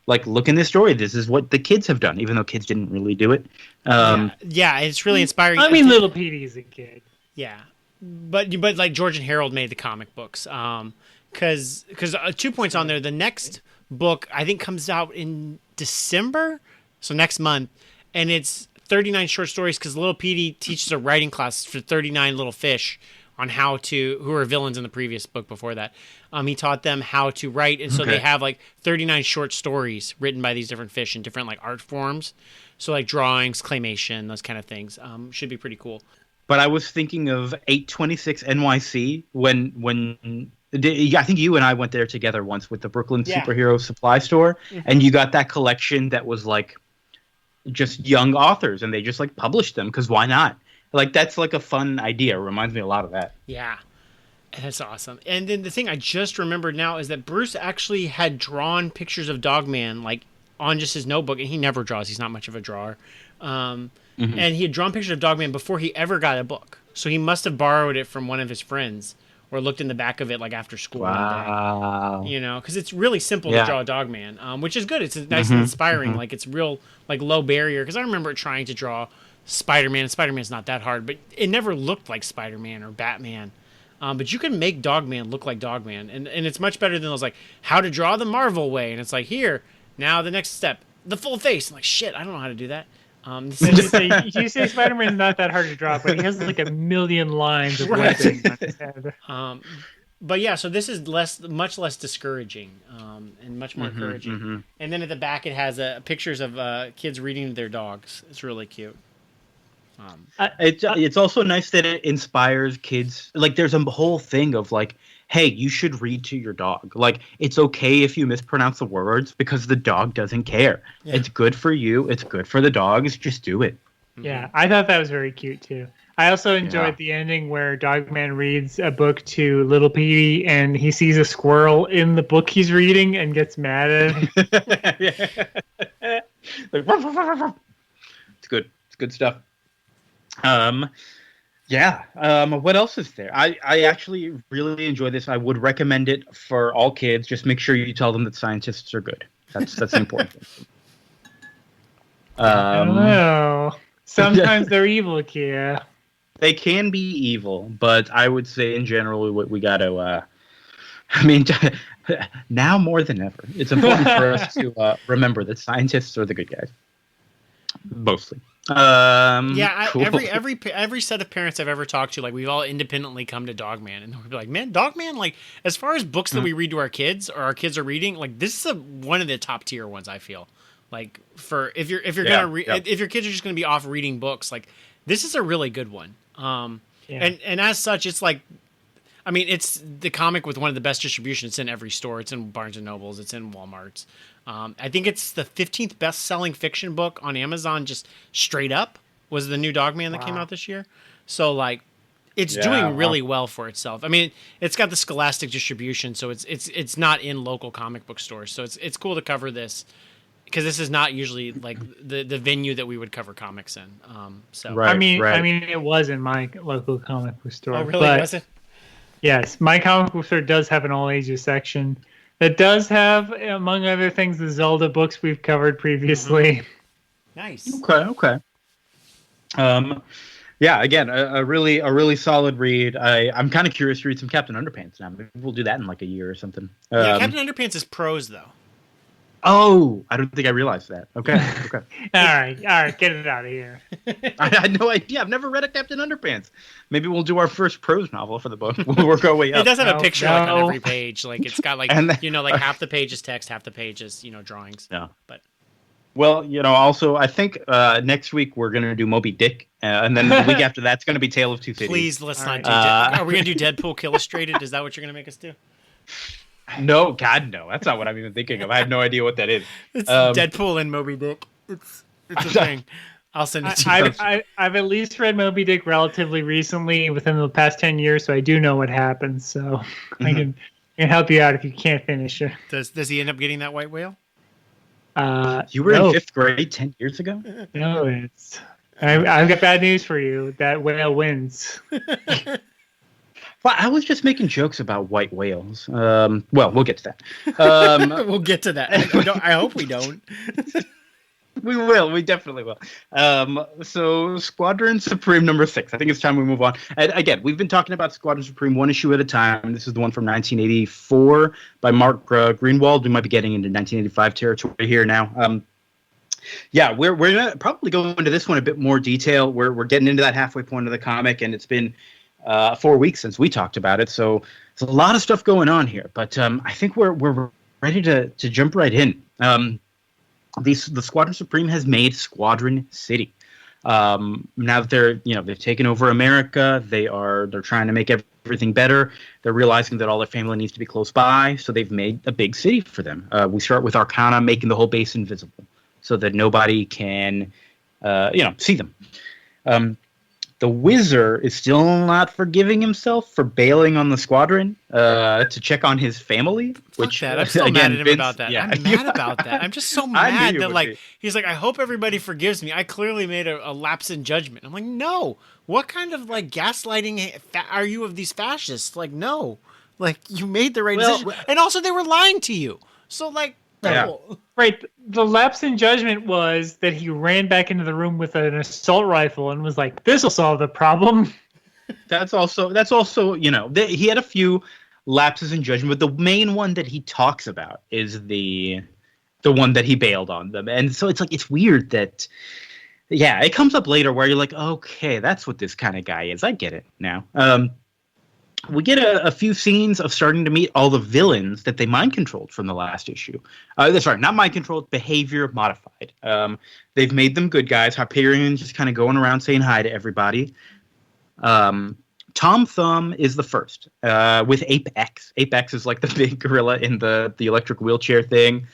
S1: Like, look in this story. This is what the kids have done, even though kids didn't really do it.
S2: Yeah, it's really inspiring.
S3: I mean, little Petey's a kid.
S2: Yeah, but like George and Harold made the comic books. Because 2 points on there. The next book I think comes out in December, so next month, and it's 39 short stories. Because little Petey teaches a writing class for 39 little fish on who were villains in the previous book before that. He taught them how to write, and so they have like 39 short stories written by these different fish in different like art forms. So like drawings, claymation, those kind of things. Should be pretty cool.
S1: But I was thinking of 826 NYC when I think you and I went there together once with the Brooklyn Superhero Supply Store, and you got that collection that was like just young authors, and they just like published them because why not? Like, that's like a fun idea. It reminds me a lot of that.
S2: Yeah. That's awesome. And then the thing I just remembered now is that Bruce actually had drawn pictures of Dogman, like, on just his notebook, and he never draws. He's not much of a drawer. And he had drawn pictures of Dogman before he ever got a book. So he must have borrowed it from one of his friends or looked in the back of it, like, after school one day. You know, because it's really simple to draw a Dogman, which is good. It's nice and inspiring. Like, it's real, like, low barrier. Because I remember trying to draw Spider-Man, and Spider-Man's not that hard, but it never looked like Spider-Man or Batman. But you can make Dogman look like Dogman, and it's much better than those like how to draw the Marvel way, and it's like here now the next step, the full face. I'm like, shit, I don't know how to do that.
S3: You say Spider-Man's not that hard to draw, but he has like a million lines of webbing on his head.
S2: But yeah, so this is much less discouraging, and much more encouraging. And then at the back it has pictures of kids reading to their dogs. It's really cute.
S1: It's also nice that it inspires kids. Like, there's a whole thing of like, hey, you should read to your dog. Like, it's okay if you mispronounce the words because the dog doesn't care. Yeah. It's good for you. It's good for the dogs. Just do it.
S3: Yeah, I thought that was very cute too. I also enjoyed the ending where Dogman reads a book to little Petey and he sees a squirrel in the book he's reading and gets mad at him.
S1: Like, it's good. It's good stuff. What else is there? I actually really enjoy this. I would recommend it for all kids. Just make sure you tell them that scientists are good. That's important.
S3: I don't know. Sometimes they're evil, Kia.
S1: They can be evil, but I would say in general we gotta I mean, now more than ever, it's important for us to remember that scientists are the good guys, mostly.
S2: Cool. Every set of parents I've ever talked to, like we've all independently come to Dogman, and we'll be like, man, Dogman, like as far as books that we read to our kids or our kids are reading, like this is one of the top tier ones. I feel like for if your kids are just gonna be off reading books, like this is a really good one. And as such, it's like, I mean, it's the comic with one of the best distribution. It's in every store. It's in Barnes and Nobles. It's in Walmart's. I think it's the 15th best-selling fiction book on Amazon. Just straight up was the new Dogman that came out this year. So like, it's doing really well for itself. I mean, it's got the Scholastic distribution, so it's not in local comic book stores. So it's cool to cover this because this is not usually like the venue that we would cover comics in.
S3: I mean, it was in my local comic book store.
S2: Oh, really? Was it?
S3: Yes, my comic book store does have an all ages section that does have, among other things, the Zelda books we've covered previously.
S2: Nice.
S1: Okay. Yeah, again, a really solid read. I'm kind of curious to read some Captain Underpants now. Maybe we'll do that in like a year or something.
S2: Captain Underpants is prose though.
S1: Oh, I don't think I realized that. Okay.
S3: All right, get it out of here.
S1: I had no idea. I've never read a Captain Underpants. Maybe we'll do our first prose novel for the book. We'll work our way up.
S2: It does have a picture like on every page. Like it's got like like half the page is text, half the page is drawings.
S1: Yeah.
S2: But
S1: well, also I think next week we're gonna do Moby Dick, and then the week after that's gonna be Tale of Two Kitties.
S2: Please let's not do. Are we gonna do Deadpool Illustrated? Is that what you're gonna make us do?
S1: No, God, no. That's not what I'm even thinking of. I have no idea what that is.
S2: It's Deadpool and Moby Dick. It's a thing. I'll send it to you.
S3: I've at least read Moby Dick relatively recently, within the past 10 years, so I do know what happens. So I can help you out if you can't finish it.
S2: Does he end up getting that white whale?
S1: You were in 5th grade 10 years ago?
S3: No, I've got bad news for you. That whale wins.
S1: Well, I was just making jokes about white whales. Well, we'll get to that.
S2: We'll get to that. I hope we don't.
S1: We will. We definitely will. So Squadron Supreme number 6. I think it's time we move on. And again, we've been talking about Squadron Supreme one issue at a time. This is the one from 1984 by Mark Greenwald. We might be getting into 1985 territory here now. We're gonna probably go into this one a bit more detail. We're getting into that halfway point of the comic, and it's been 4 weeks since we talked about it, so there's a lot of stuff going on here. But I think we're ready to jump right in. The Squadron Supreme has made Squadron City. Now that they've taken over America, they're trying to make everything better. They're realizing that all their family needs to be close by, so they've made a big city for them. We start with Arcana making the whole base invisible, so that nobody can see them. The Wizard is still not forgiving himself for bailing on the squadron to check on his family.
S2: I'm still mad at him about that. Yeah. I'm mad about that. I'm just so mad that he's like, I hope everybody forgives me. I clearly made a lapse in judgment. I'm like, no. What kind of gaslighting are you of these fascists? Like, no. Like, you made the right decision. And also they were lying to you. So no.
S3: Yeah. Right. The lapse in judgment was that he ran back into the room with an assault rifle and was like, "This will solve the problem."
S1: That's also he had a few lapses in judgment, but the main one that he talks about is the one that he bailed on them, and so it's weird that it comes up later where you're like, okay, that's what this kind of guy is. I get it now. We get a few scenes of starting to meet all the villains that they mind-controlled from the last issue. Sorry, not mind-controlled, behavior modified. They've made them good guys. Hyperion just kind of going around saying hi to everybody. Tom Thumb is the first, with Apex. Apex is like the big gorilla in the electric wheelchair thing,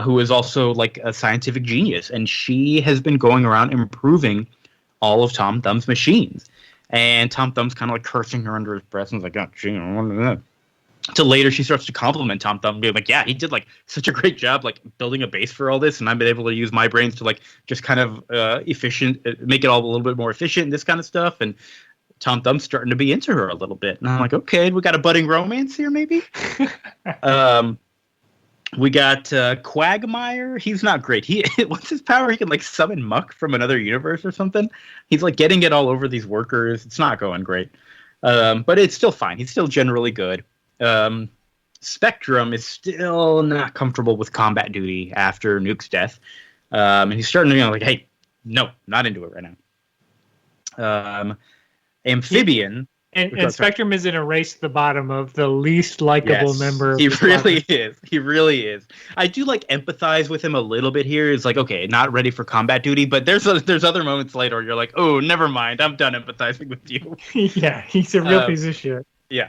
S1: who is also like a scientific genius. And she has been going around improving all of Tom Thumb's machines. And Tom Thumb's kind of like cursing her under his breath and is like, oh, gee, I wonder that. Till later, she starts to compliment Tom Thumb, being like, yeah, he did like such a great job like building a base for all this, and I've been able to use my brains to like just kind of make it all a little bit more efficient and this kind of stuff. And Tom Thumb's starting to be into her a little bit. And I'm like, okay, we got a budding romance here, maybe? We got Quagmire. He's not great. What's his power? He can like summon muck from another universe or something. He's like getting it all over these workers. It's not going great. But it's still fine. He's still generally good. Spectrum is still not comfortable with combat duty after Nuke's death. And he's starting to be like, hey, no, not into it right now. Amphibian.
S3: And Spectrum is in a race to the bottom of the least likable member of
S1: he
S3: the
S1: really
S3: squadron.
S1: is. He really is. I do empathize with him a little bit here. It's like, okay, not ready for combat duty, but there's other moments later where you're like, oh, never mind. I'm done empathizing with you.
S3: Yeah, he's a real piece of shit.
S1: Yeah.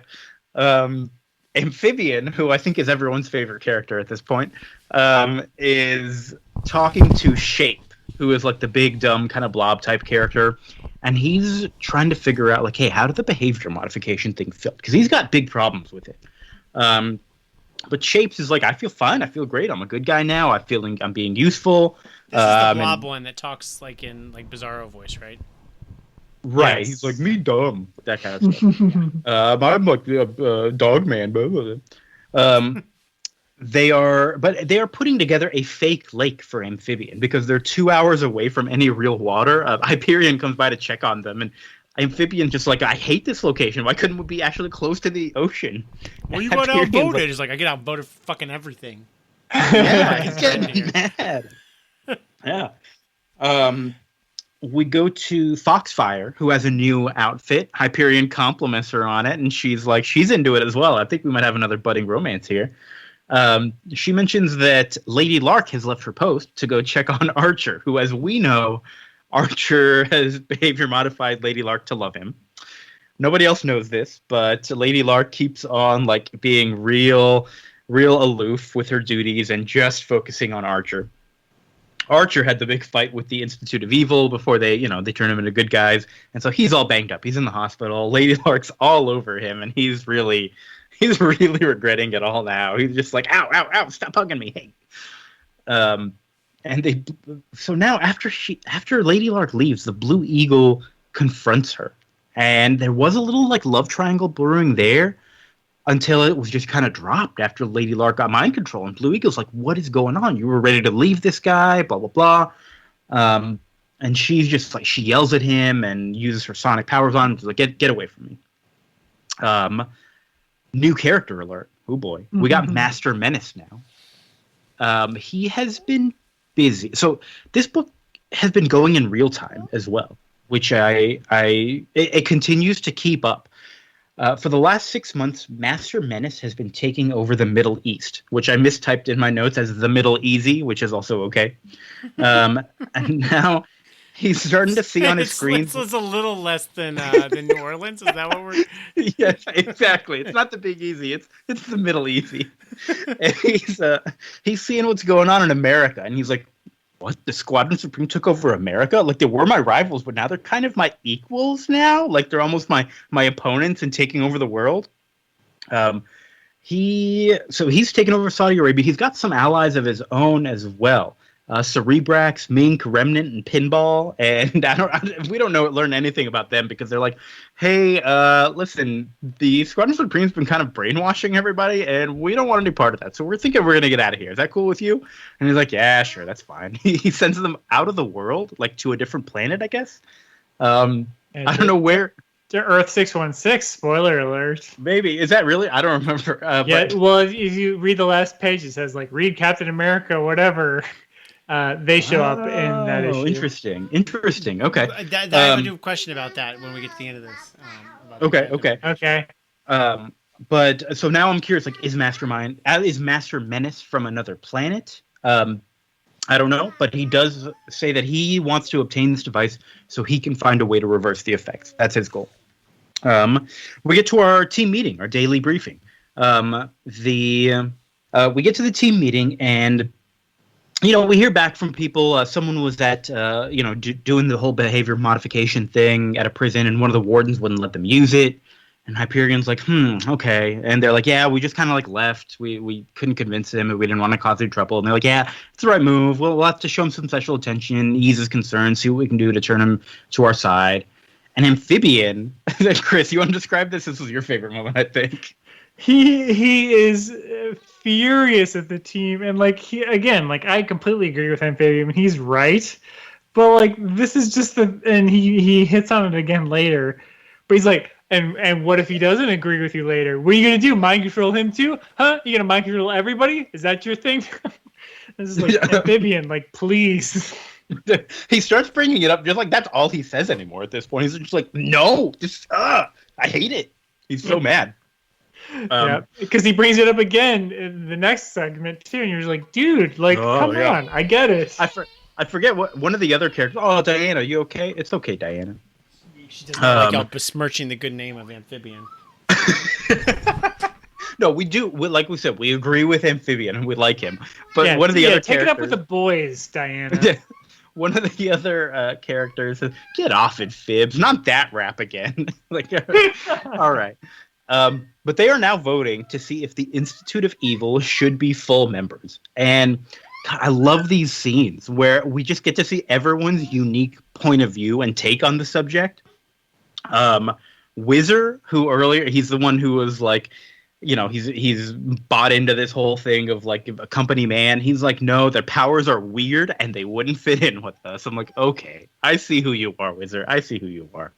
S1: Amphibian, who I think is everyone's favorite character at this point, is talking to Shape, who is like the big, dumb, kind of blob type character. And he's trying to figure out, like, hey, how did the behavior modification thing fit? Because he's got big problems with it. But Shapes is like, I feel fine. I feel great. I'm a good guy now. I'm being useful.
S2: This is the blob one that talks like in like Bizarro voice, right?
S1: Right.
S3: Yes.
S1: He's like, me dumb. That kind of stuff. I'm like a dog man. Blah, blah, blah. They are putting together a fake lake for Amphibian because they're 2 hours away from any real water. Hyperion comes by to check on them, and Amphibian just like, I hate this location. Why couldn't we be actually close to the ocean?
S2: Well, you got outvoted. It's like, I get outvoted for fucking everything.
S1: Yeah, he's getting mad. Yeah. We go to Foxfire, who has a new outfit. Hyperion compliments her on it, and she's like, she's into it as well. I think we might have another budding romance here. She mentions that Lady Lark has left her post to go check on Archer, who, as we know, Archer has behavior modified Lady Lark to love him. Nobody else knows this, but Lady Lark keeps on like being real aloof with her duties and just focusing on Archer. Archer had the big fight with the Institute of Evil before they turn him into good guys, and so he's all banged up. He's in the hospital. Lady Lark's all over him, and he's really regretting it all now. He's just like, ow, ow, ow, stop hugging me, hey. So now after Lady Lark leaves, the Blue Eagle confronts her, and there was a little like love triangle brewing there until it was just kind of dropped after Lady Lark got mind control, and Blue Eagle's like, what is going on? You were ready to leave this guy, blah blah blah. And she's just like, she yells at him and uses her sonic powers on him to like, get away from me. New character alert. Oh boy. We got Master Menace now. He has been busy. So this book has been going in real time as well, which it continues to keep up. For the last 6 months, Master Menace has been taking over the Middle East, which I mistyped in my notes as the Middle Easy, which is also okay. And now he's starting to see on his screen.
S2: It's a little less than New Orleans. Is that what we're?
S1: Yes, exactly. It's not the Big Easy. It's the Middle Easy. And he's seeing what's going on in America, and he's like, "What? The Squadron Supreme took over America? Like they were my rivals, but now they're kind of my equals now. Like they're almost my opponents and taking over the world." He's taken over Saudi Arabia. He's got some allies of his own as well. Cerebrax, Mink, Remnant, and Pinball, and we don't learn anything about them because they're like, hey, listen, the Squadron Supreme's been kind of brainwashing everybody, and we don't want any part of that, so we're thinking we're gonna get out of here. Is that cool with you? And he's like, yeah, sure, that's fine. He sends them out of the world, like to a different planet, I guess. I don't know where.
S3: To Earth 616. Spoiler alert.
S1: Maybe. Is that really? I don't remember.
S3: Well, if you read the last page, it says like read Captain America, whatever. They show up in that issue.
S1: Interesting. Okay.
S2: I have a new question about that when we get to the end of this.
S1: Okay. But so now I'm curious. Like, is Master Menace from another planet? I don't know, but he does say that he wants to obtain this device so he can find a way to reverse the effects. That's his goal. We get to our team meeting, our daily briefing. We get to the team meeting, and we hear back from people. Someone was at doing the whole behavior modification thing at a prison, and one of the wardens wouldn't let them use it. And Hyperion's like, okay. And they're like, yeah, we just kind of like left. We couldn't convince him, and we didn't want to cause any trouble. And they're like, yeah, it's the right move. We'll have to show him some special attention, ease his concerns, see what we can do to turn him to our side. And Amphibian, Chris, you want to describe this? This was your favorite moment, I think.
S3: He is furious at the team, and I completely agree with Amphibian. He's right, but this is just and he hits on it again later. But he's like, And what if he doesn't agree with you later? What are you gonna do? Mind control him too? Huh? You gonna mind control everybody? Is that your thing? This is like amphibian. Like, please.
S1: He starts bringing it up just like that's all he says anymore at this point. He's just like, no, just I hate it. He's so mad.
S3: Yeah, because he brings it up again in the next segment too, and you're just like, dude, like, come on, I get it.
S1: I forget what one of the other characters. Oh, Diana, you okay? It's okay, Diana.
S2: She does not like y'all besmirching the good name of Amphibian.
S1: No, we do. Like we said, we agree with Amphibian and we like him. But one of the other
S3: take
S1: characters,
S3: it up with the boys, Diana.
S1: One of the other characters says, "Get off it, Fibs! Not that rap again." Like, all right. But they are now voting to see if the Institute of Evil should be full members. And God, I love these scenes where we just get to see everyone's unique point of view and take on the subject. Whizzer, who earlier, he's the one who was like, he's bought into this whole thing of like a company man. He's like, no, their powers are weird and they wouldn't fit in with us. I'm like, okay, I see who you are, Whizzer. I see who you are.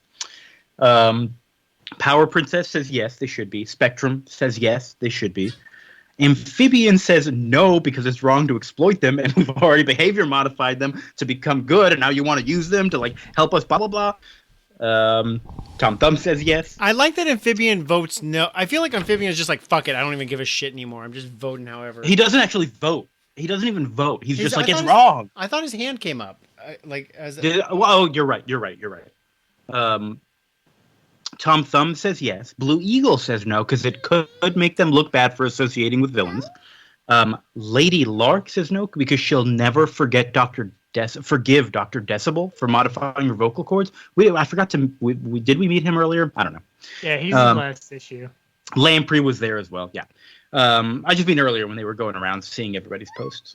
S1: Power Princess says yes, they should be. Spectrum says yes, they should be. Amphibian says no because it's wrong to exploit them, and we've already behavior modified them to become good, and now you want to use them to like help us, blah blah blah. Tom Thumb says yes.
S2: I like that Amphibian votes no. I feel like Amphibian is just like, fuck it, I don't even give a shit anymore. I'm just voting however.
S1: He doesn't actually vote. He doesn't even vote. He's just like, it's wrong.
S2: I thought his hand came up.
S1: You're right. Tom Thumb says yes. Blue Eagle says no because it could make them look bad for associating with villains. Lady Lark says no because she'll never forgive Dr. Decibel for modifying her vocal cords. I forgot to. Did we meet him earlier? I don't know.
S3: Yeah, he's in the last issue.
S1: Lamprey was there as well. Yeah. I just mean earlier when they were going around seeing everybody's posts.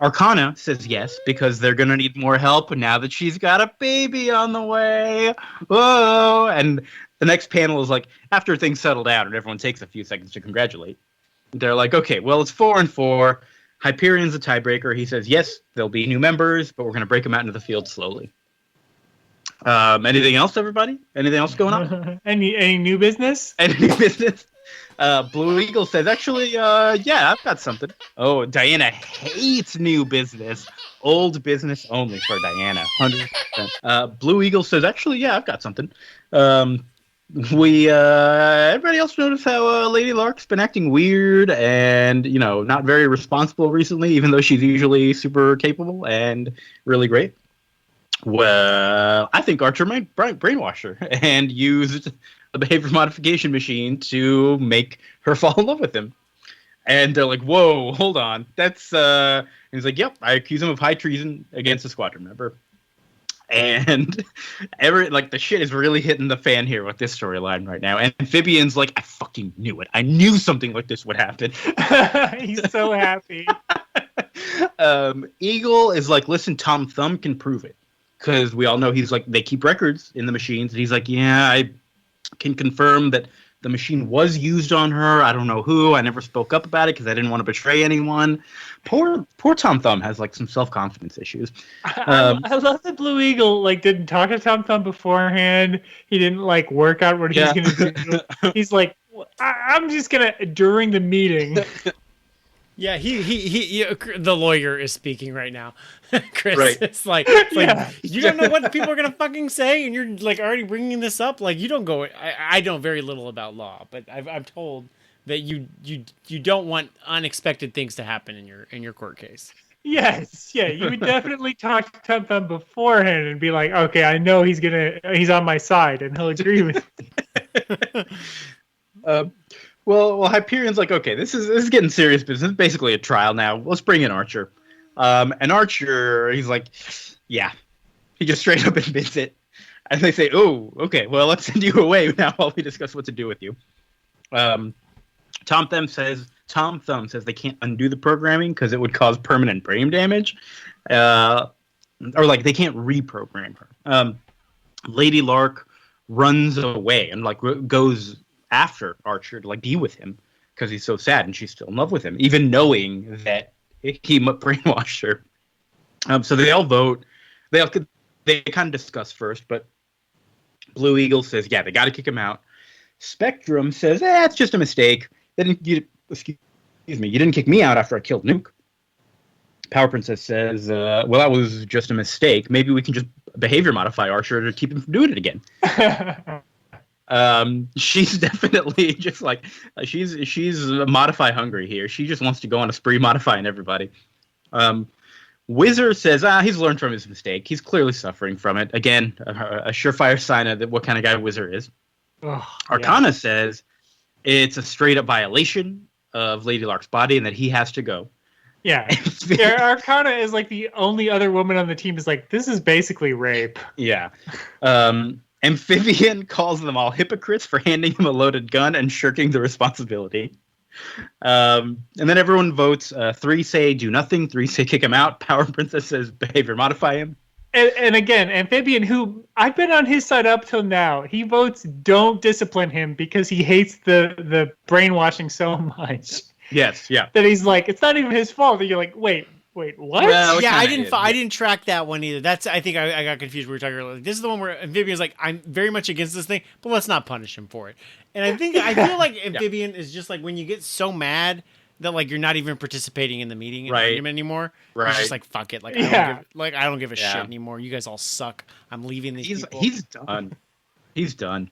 S1: Arcana says yes because they're going to need more help now that she's got a baby on the way. Whoa! And the next panel is like, after things settle down and everyone takes a few seconds to congratulate, they're like, okay, well, it's 4-4. Hyperion's a tiebreaker. He says, yes, there'll be new members, but we're going to break them out into the field slowly. Anything else, everybody? Anything else going on?
S3: Any new business?
S1: Any new business? Blue Eagle says, actually, yeah, I've got something. Oh, Diana hates new business. Old business only for Diana. 100%. Blue Eagle says, actually, yeah, I've got something. Everybody else notice how Lady Lark's been acting weird and, not very responsible recently, even though she's usually super capable and really great? Well, I think Archer might brainwash her and used a behavior modification machine to make her fall in love with him. And they're like, whoa, hold on. That's, and he's like, yep, I accuse him of high treason against a squadron member. And the shit is really hitting the fan here with this storyline right now. And Amphibian's like, I fucking knew it. I knew something like this would happen.
S3: He's so happy.
S1: Eagle is like, listen, Tom Thumb can prove it. Because we all know he's like, they keep records in the machines. And he's like, yeah, I can confirm that the machine was used on her. I don't know who. I never spoke up about it because I didn't want to betray anyone. Poor Tom Thumb has some self-confidence issues.
S3: I love that Blue Eagle didn't talk to Tom Thumb beforehand. He didn't work out what he's gonna do. He's like, I'm just gonna during the meeting.
S2: Yeah, he the lawyer is speaking right now. Chris,
S1: right.
S2: It's like you don't know what people are gonna fucking say, and you're already bringing this up. You don't go. I know very little about law, but I'm told that you don't want unexpected things to happen in your court case.
S3: Yes, yeah, you would definitely talk to Tom Thumb beforehand and be like, okay, I know he's on my side and he'll agree with me.
S1: Well, Hyperion's like, okay, this is getting serious business. It's basically a trial now. Let's bring in Archer. And Archer, he's like, yeah. He just straight up admits it. And they say, oh, okay, well, let's send you away now while we discuss what to do with you. Tom Thumb says they can't undo the programming because it would cause permanent brain damage. Or they can't reprogram her. Lady Lark runs away and goes after Archer to be with him because he's so sad and she's still in love with him, even knowing that he brainwashed her. So they all vote. They kind of discuss first, but Blue Eagle says, yeah, they got to kick him out. Spectrum says, it's just a mistake. Excuse me, you didn't kick me out after I killed Nuke. Power Princess says, well, that was just a mistake. Maybe we can just behavior modify Archer to keep him from doing it again. She's definitely just like, she's modify hungry here. She just wants to go on a spree modifying everybody. Whizzer says, he's learned from his mistake. He's clearly suffering from it. Again, a surefire sign of what kind of guy Whizzer is. Arcana says it's a straight up violation of Lady Lark's body and that he has to go.
S3: Yeah. Arcana is like the only other woman on the team is like, this is basically rape.
S1: Yeah. Amphibian calls them all hypocrites for handing him a loaded gun and shirking the responsibility. And then everyone votes. 3 say do nothing. 3 say kick him out. Power Princess says behavior modify him.
S3: And again, Amphibian, who I've been on his side up till now, he votes don't discipline him because he hates the brainwashing so much.
S1: Yes, yeah.
S3: That he's like, it's not even his fault. And you're like, wait, what?
S2: Well, yeah, I didn't track that one either. That's I think I got confused. We were talking earlier. This is the one where Amphibian's like, I'm very much against this thing, but let's not punish him for it. And I feel like Amphibian is just like when you get so mad that like you're not even participating in the meeting and argument anymore. Right. It's just like fuck it. Like I don't give a shit anymore. You guys all suck. I'm leaving these people. He's done.
S1: He's done.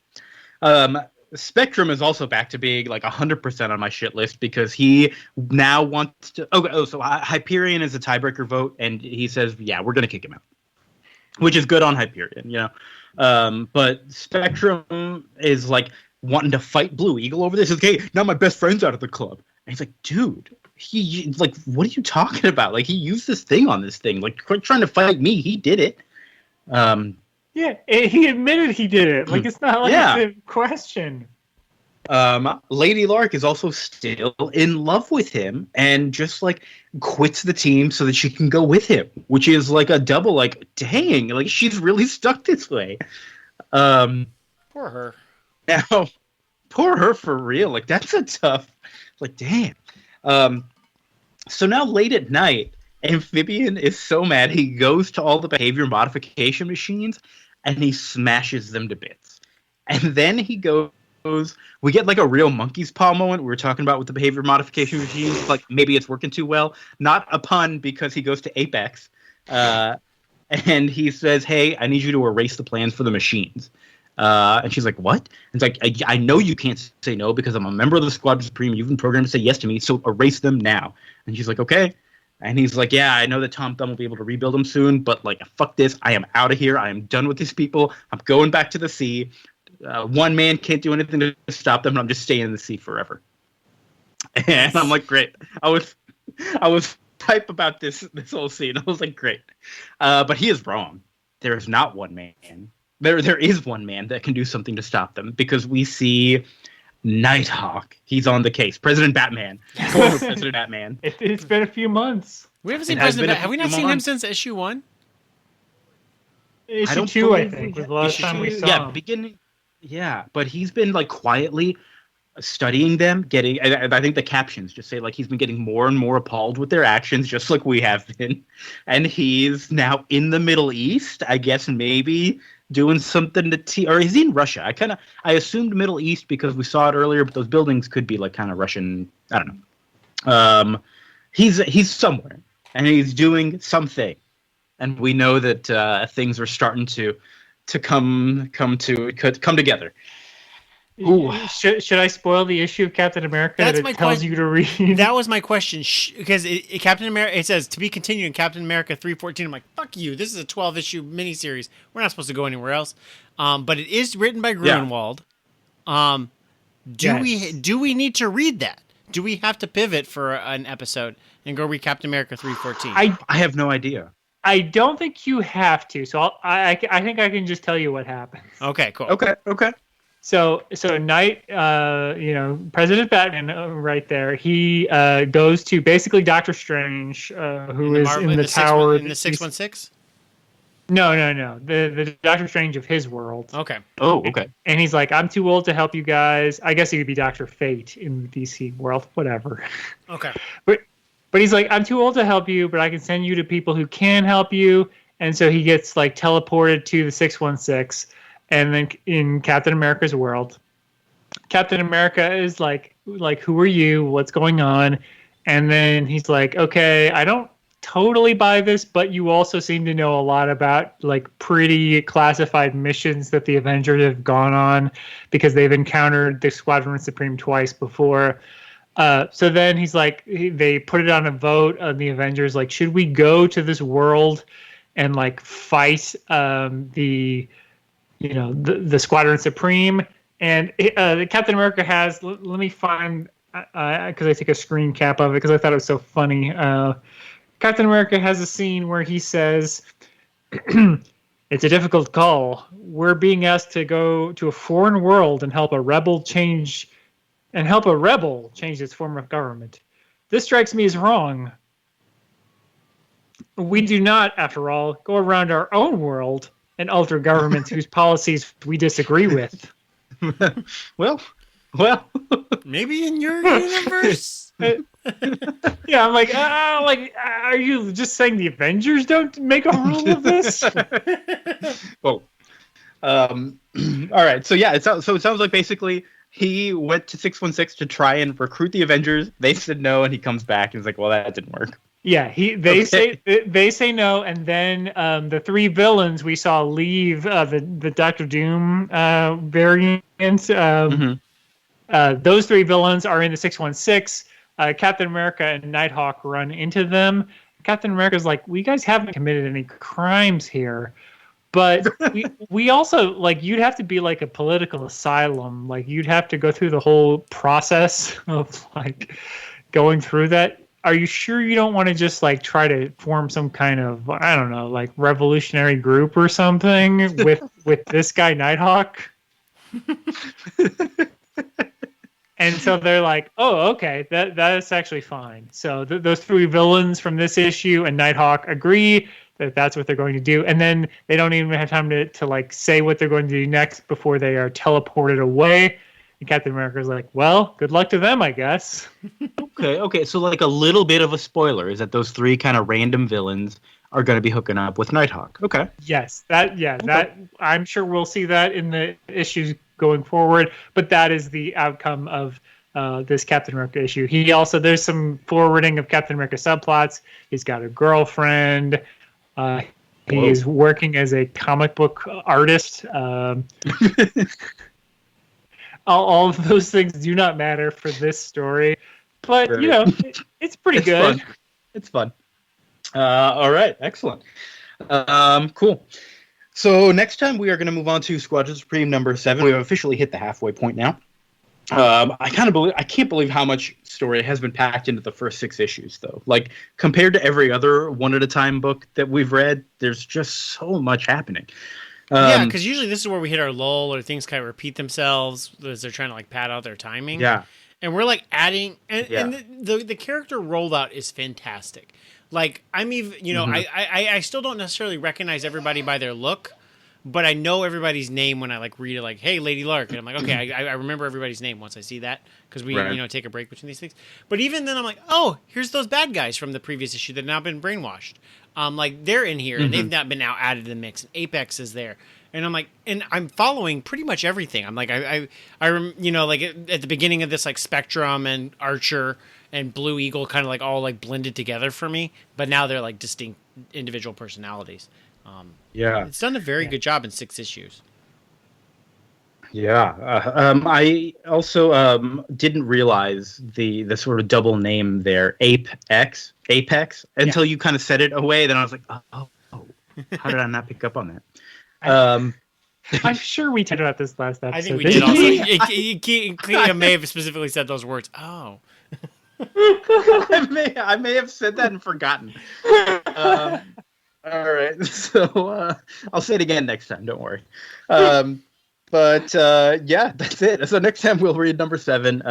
S1: Spectrum is also back to being like 100% on my shit list because he now wants to. So Hyperion is a tiebreaker vote, and he says, "Yeah, we're gonna kick him out," which is good on Hyperion, you know. But Spectrum is like wanting to fight Blue Eagle over this. Okay, now my best friend's out of the club, and he's like, "Dude, he like, what are you talking about? Like, he used this thing on this thing. Like, quit trying to fight me. He did it."
S3: Yeah, he admitted he did it. Like, it's not like it's a question.
S1: Lady Lark is also still in love with him and just, like, quits the team so that she can go with him, which is, like, a double, like, dang, like, she's really stuck this way.
S2: Poor her.
S1: Now, poor her for real. Like, that's a tough, like, damn. So now late at night, Amphibian is so mad he goes to all the behavior modification machines and he smashes them to bits. And then he goes, we get like a real monkey's paw moment we were talking about with the behavior modification machines. Like maybe it's working too well. Not a pun because he goes to Apex and he says, hey, I need you to erase the plans for the machines. And she's like, what? And it's like, I know you can't say no because I'm a member of the Squadron Supreme. You've been programmed to say yes to me, so erase them now. And she's like, okay. And he's like, yeah, I know that Tom Thumb will be able to rebuild them soon, but like, fuck this. I am out of here. I am done with these people. I'm going back to the sea. One man can't do anything to stop them, and I'm just staying in the sea forever. And I'm like, great. I was hype about this whole scene. I was like, great. But he is wrong. There is not one man. There is one man that can do something to stop them because we see Nighthawk. He's on the case. President Batman. Former President Batman.
S3: It's been a few months.
S2: We haven't seen President Batman. Have we not seen him since issue 1?
S3: Issue 2, I think, was the last time we saw him.
S1: Beginning. Yeah, but he's been like quietly studying them, getting. I think the captions just say like he's been getting more and more appalled with their actions, just like we have been. And he's now in the Middle East, I guess, maybe doing something to or is he in Russia? I assumed Middle East because we saw it earlier, but those buildings could be like kind of Russian. I don't know. He's somewhere and he's doing something, and we know that things are starting to come together.
S3: Ooh. Should I spoil the issue of Captain America that it tells you to read?
S2: That was my question, because Captain America, it says to be continued in Captain America 314. I'm like, fuck you. This is a 12-issue miniseries. We're not supposed to go anywhere else. But it is written by Grunwald. Do we need to read that? Do we have to pivot for an episode and go read Captain America 314?
S1: I have no idea.
S3: I don't think you have to. So I think I can just tell you what happens.
S2: Okay, cool.
S1: Okay.
S3: So Night, President Batman, right there. He goes to basically Doctor Strange, who is in the tower
S2: in the 616.
S3: No. The Doctor Strange of his world.
S2: Okay.
S1: Oh, okay.
S3: And he's like, I'm too old to help you guys. I guess he could be Dr. Fate in the DC world, whatever.
S2: Okay.
S3: But he's like, I'm too old to help you, but I can send you to people who can help you. And so he gets like teleported to the 616. And then in Captain America's world, Captain America is like, who are you? What's going on? And then he's like, okay, I don't totally buy this, but you also seem to know a lot about like pretty classified missions that the Avengers have gone on because they've encountered the Squadron Supreme twice before. So then he's like, they put it on a vote on the Avengers, like, should we go to this world and like fight the Squadron Supreme? And Captain America has, let me find, because I took a screen cap of it because I thought it was so funny. Captain America has a scene where he says, it's a difficult call. We're being asked to go to a foreign world and help a rebel change its form of government. This strikes me as wrong. We do not, after all, go around our own world and alter governments whose policies we disagree with.
S1: well,
S2: maybe in your universe.
S3: Yeah, I'm like, are you just saying the Avengers don't make a rule of this?
S1: Well, all right. So yeah, it sounds like basically he went to 616 to try and recruit the Avengers. They said no, and he comes back and he's like, well, that didn't work.
S3: Yeah, they say no, and then the three villains we saw leave the Doctor Doom variant. Those three villains are in the 616. Captain America and Nighthawk run into them. Captain America's like, "We guys haven't committed any crimes here." But we also, like, you'd have to be like a political asylum. Like, you'd have to go through the whole process of like going through that. Are you sure you don't want to just like try to form some kind of, I don't know, like revolutionary group or something with this guy Nighthawk? And so they're like, oh, okay, that's actually fine. So those three villains from this issue and Nighthawk agree that that's what they're going to do. And then they don't even have time to like say what they're going to do next before they are teleported away. And Captain America's like, well, good luck to them, I guess.
S1: Okay. So like a little bit of a spoiler is that those three kind of random villains are going to be hooking up with Nighthawk. Okay.
S3: Yes, that I'm sure we'll see that in the issues going forward. But that is the outcome of this Captain America issue. He also, there's some forwarding of Captain America subplots. He's got a girlfriend. He is working as a comic book artist. All of those things do not matter for this story, but right. You know, it's pretty good.
S1: Fun. It's fun. All right, excellent. Cool. So next time we are going to move on to Squadron Supreme number 7. We've officially hit the halfway point now. I can't believe how much story has been packed into the first 6 issues, though. Like, compared to every other one-at-a-time book that we've read, there's just so much happening.
S2: Yeah, because usually this is where we hit our lull or things kind of repeat themselves as they're trying to like pad out their timing.
S1: Yeah.
S2: And we're like adding, and the character rollout is fantastic. Like, I'm even, you know, I still don't necessarily recognize everybody by their look, but I know everybody's name when I like read it, like, hey, Lady Lark. And I'm like, okay, I remember everybody's name once I see that because we, you know, take a break between these things. But even then I'm like, oh, here's those bad guys from the previous issue that have now been brainwashed. Like, they're in here and they've not been now added to the mix. And Apex is there. And I'm like, and I'm following pretty much everything. I'm like, you know, like at the beginning of this, like Spectrum and Archer and Blue Eagle kind of like all like blended together for me. But now they're like distinct individual personalities. It's done a very good job in 6 issues.
S1: Yeah. I also didn't realize the sort of double name there, Apex, until you kind of said it away. Then I was like, oh, how did I not pick up on that?
S3: I'm sure we talked about this last episode.
S2: I think we did also. Kia may have specifically said those words. Oh.
S1: I may have said that and forgotten. All right. So I'll say it again next time. Don't worry. But yeah, that's it. So next time we'll read number 7.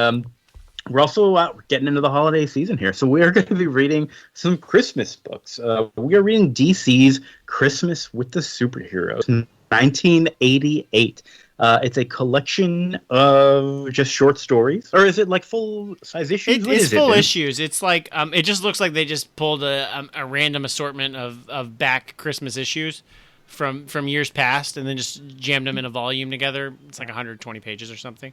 S1: We're also getting into the holiday season here. So we are going to be reading some Christmas books. We are reading DC's Christmas with the Superheroes, 1988. It's a collection of just short stories. Or is it like full-size issues?
S2: It's full issues. It's like, it just looks like they just pulled a random assortment of back Christmas issues. from years past, and then just jammed them in a volume together. It's like 120 pages or something.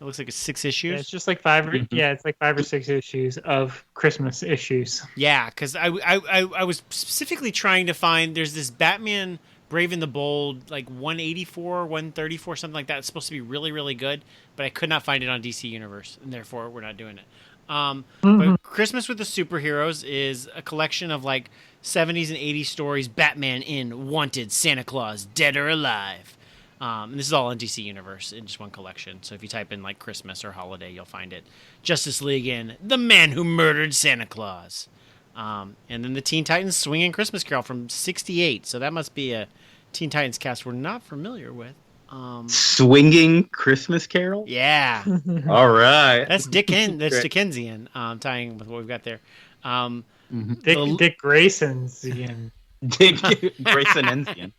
S2: It looks like it's 6 issues.
S3: Yeah, it's just like it's like 5 or 6 issues of Christmas issues.
S2: Yeah, because I was specifically trying to find. There's this Batman Brave and the Bold, like 184, 134, something like that. It's supposed to be really, really good, but I could not find it on DC Universe, and therefore we're not doing it. But Christmas with the Superheroes is a collection of like 70s and 80s stories. Batman in, Wanted, Santa Claus, Dead or Alive. And this is all on DC Universe in just one collection. So if you type in like Christmas or holiday, you'll find it. Justice League in, The Man Who Murdered Santa Claus. And then the Teen Titans Swinging Christmas Carol from 68. So that must be a Teen Titans cast we're not familiar with.
S1: Swinging Christmas Carol?
S2: Yeah.
S1: All right.
S2: That's Dickensian, tying with what we've got there.
S3: Dick Grayson's again.
S1: Dick Graysonensian.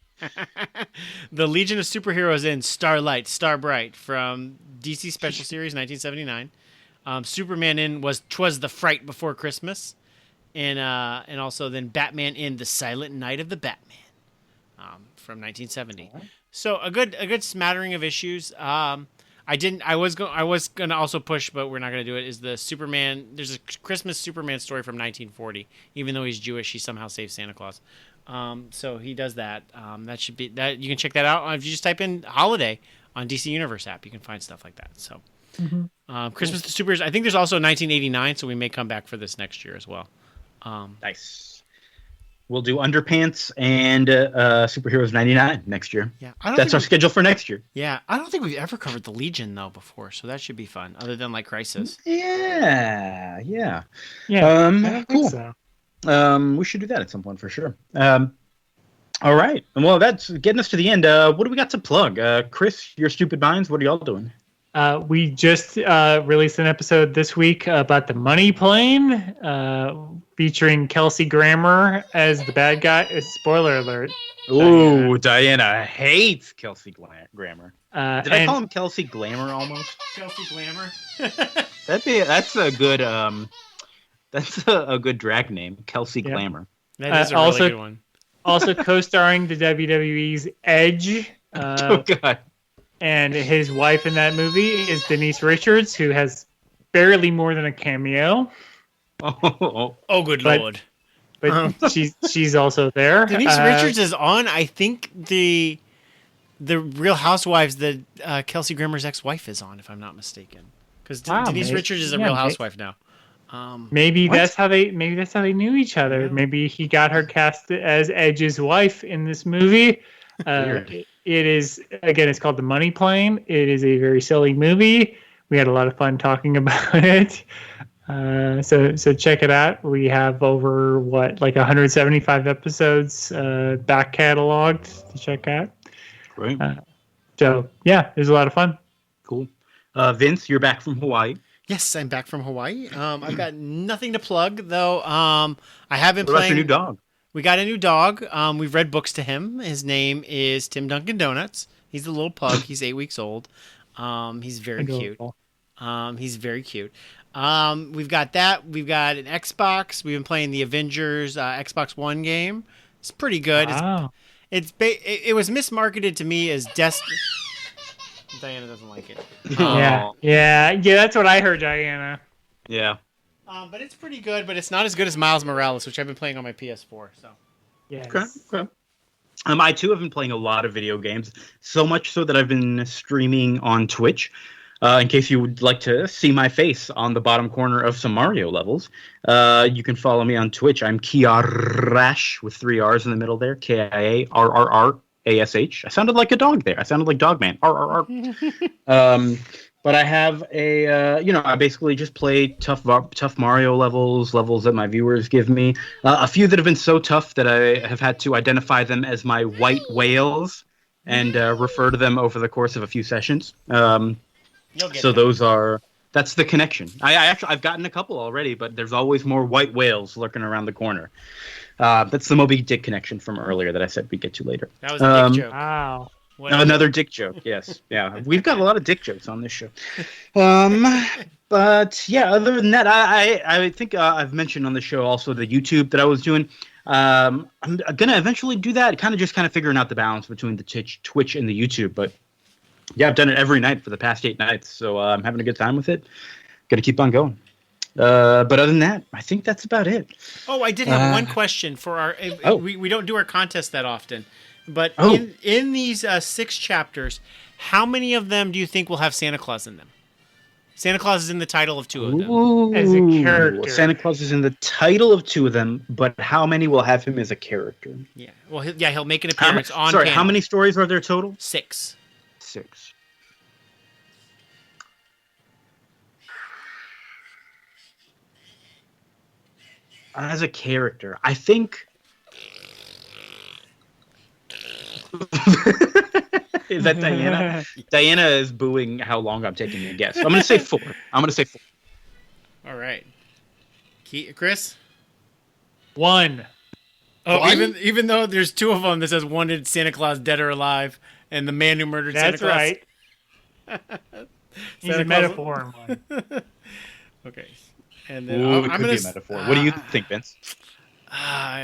S2: The Legion of Superheroes in Starlight, Starbright from DC Special Series 1979. Superman in was 'Twas the Fright Before Christmas. And also then Batman in The Silent Night of the Batman from 1970. So a good smattering of issues. I was going to also push, but we're not going to do it. Is the Superman? There's a Christmas Superman story from 1940. Even though he's Jewish, he somehow saves Santa Claus. So he does that. That should be that. You can check that out if you just type in holiday on DC Universe app. You can find stuff like that. So Christmas the Supers. I think there's also 1989. So we may come back for this next year as well.
S1: Nice. We'll do Underpants and Superheroes 99 next year.
S2: Yeah,
S1: that's our schedule for next year.
S2: Yeah, I don't think we've ever covered the Legion though before, so that should be fun. Other than like Crisis.
S1: Yeah.
S3: I
S1: cool.
S3: think
S1: so. We should do that at some point for sure. All right. Well, that's getting us to the end. What do we got to plug? Chris, your stupid minds. What are y'all doing?
S3: We just released an episode this week about the Money Plane, featuring Kelsey Grammer as the bad guy. Spoiler alert.
S1: Ooh, Diana hates Kelsey Grammer. Did I call him Kelsey Glamour almost?
S2: Kelsey Glamour.
S1: That's a good drag name, Kelsey Glamour.
S2: That is a really good one.
S3: Also co-starring the WWE's Edge.
S1: Oh God.
S3: And his wife in that movie is Denise Richards, who has barely more than a cameo.
S2: Oh, good lord!
S3: But she's also there.
S2: Denise Richards is on. I think the Real Housewives that Kelsey Grammer's ex-wife is on, if I'm not mistaken. Because Denise Richards is a Real Housewife now.
S3: Maybe that's how they knew each other. Yeah. Maybe he got her cast as Edge's wife in this movie. It is, again, it's called The Money Plane. It is a very silly movie. We had a lot of fun talking about it. So check it out. We have over 175 episodes back cataloged to check out.
S1: Great.
S3: So yeah, it was a lot of fun.
S1: Cool. Vince, you're back from Hawaii.
S2: Yes, I'm back from Hawaii. I've got nothing to plug though. I have been
S1: playing. What about your new dog?
S2: We got a new dog. We've read books to him. His name is Tim Dunkin' Donuts. He's a little pug. He's 8 weeks old. He's very cute. He's very cute. We've got that. We've got an Xbox. We've been playing the Avengers Xbox One game. It's pretty good.
S3: Wow.
S2: It was mismarketed to me as Destiny. Diana doesn't like it.
S3: Yeah. That's what I heard, Diana.
S1: Yeah.
S2: But it's pretty good, but it's not as good as Miles Morales, which I've been playing on my PS4. So,
S3: yes.
S1: Okay. I too have been playing a lot of video games, so much so that I've been streaming on Twitch. In case you would like to see my face on the bottom corner of some Mario levels, you can follow me on Twitch. I'm Kiarash with 3 R's in the middle there. KIARRRASH. I sounded like a dog there. I sounded like Dogman. But I have I basically just play tough Mario levels that my viewers give me. A few that have been so tough that I have had to identify them as my white whales and refer to them over the course of a few sessions. So that's the connection. I've gotten a couple already, but there's always more white whales lurking around the corner. That's the Moby Dick connection from earlier that I said we'd get to later.
S2: That was a dick joke.
S3: Wow.
S1: Another dick joke, yes. Yeah, we've got a lot of dick jokes on this show. But yeah, other than that, I think I've mentioned on the show also the YouTube that I was doing. I'm gonna eventually do that. Kind of figuring out the balance between the Twitch and the YouTube. But yeah, I've done it every night for the past 8 nights, so I'm having a good time with it. Gonna keep on going. But other than that, I think that's about it.
S2: Oh, I did have one question for our. We don't do our contest that often, but in these 6 chapters, how many of them do you think will have Santa Claus in them? Santa Claus is in the title of 2 of them.
S3: As a character.
S1: Santa Claus is in the title of 2 of them, but how many will have him as a character?
S2: Yeah. Well, he'll make an appearance on.
S1: Sorry, how many stories are there total?
S2: 6.
S1: 6. As a character, I think. Is that Diana? Diana is booing how long I'm taking a guess. I'm going to say 4.
S2: All right. Chris?
S3: 1.
S2: Oh,
S1: One?
S2: even though there's 2 of them that says wanted Santa Claus dead or alive, and the man who murdered Santa Claus.
S3: That's right. He's a metaphor in one.
S2: Okay. And then
S1: Ooh, it
S2: I'm
S1: could
S2: gonna
S1: be a metaphor. What do you think, Vince?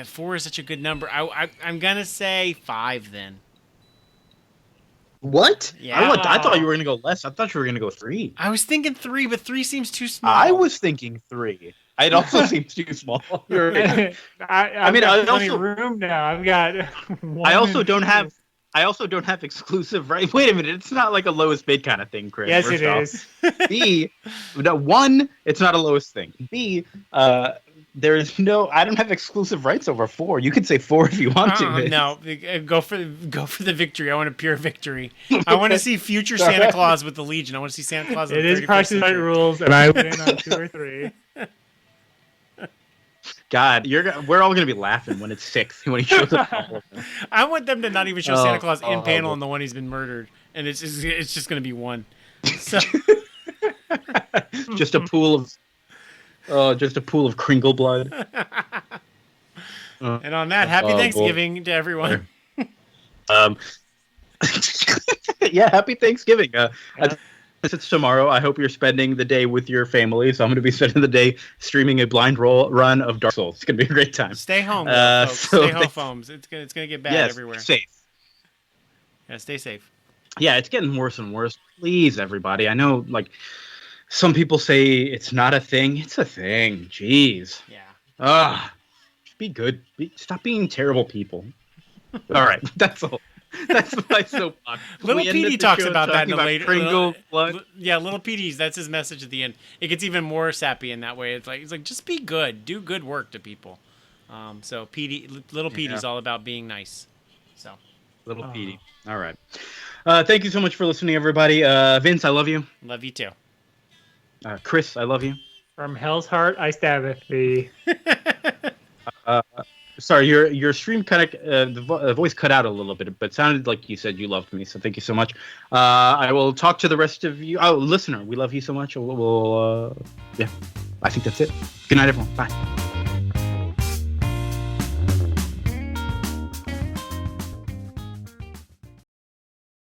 S2: 4 is such a good number. I'm gonna say 5 then.
S1: What?
S2: Yeah.
S1: I thought you were gonna go less. I thought you were gonna go 3.
S2: I was thinking 3, but 3 seems too small.
S1: I was thinking 3. It also seems too small. You're right.
S3: I've got plenty of room now. I've got.
S1: I also don't have exclusive right. Wait a minute, it's not like a lowest bid kind of thing, Chris.
S3: Yes, it is.
S1: B, 1, it's not a lowest thing. B, there is no. I don't have exclusive rights over 4. You could say 4 if you want to. Vince.
S2: No, go for the victory. I want a pure victory. I want to see future Santa Claus with the Legion. I want to see Santa Claus.
S3: It is Price is Right rules, and I win on 2 or 3.
S1: God, we're all gonna be laughing when it's 6 when he shows up.
S2: I want them to not even show Santa Claus in panel on the one he's been murdered, and it's just gonna be 1. So
S1: just a pool of Kringle blood.
S2: And on that, happy Thanksgiving to everyone.
S1: Yeah, happy Thanksgiving. It's tomorrow. I hope you're spending the day with your family. So I'm going to be spending the day streaming a blind run of Dark Souls. It's going to be a great time.
S2: Stay home, folks. Stay home, foams. It's going to get bad everywhere.
S1: Safe.
S2: Yeah, stay safe.
S1: Yeah, it's getting worse and worse. Please, everybody. I know, like, some people say it's not a thing. It's a thing. Jeez.
S2: Yeah.
S1: Be good. Stop being terrible people. All right. That's all. That's my soapbox.
S2: Little Petey talks about that in the later.
S1: Kringle blood.
S2: Yeah, Little Petey's. That's his message at the end. It gets even more sappy in that way. It's like just be good, do good work to people. So Little Petey's all about being nice. So
S1: Little Petey. All right. Thank you so much for listening, everybody. Vince, I love you.
S2: Love you too.
S1: Chris, I love you.
S3: From hell's heart, I stabbeth thee.
S1: Sorry, your stream kind of the voice cut out a little bit, but it sounded like you said you loved me. So thank you so much. I will talk to the rest of you. Oh, listener, we love you so much. Yeah, I think that's it. Good night, everyone. Bye.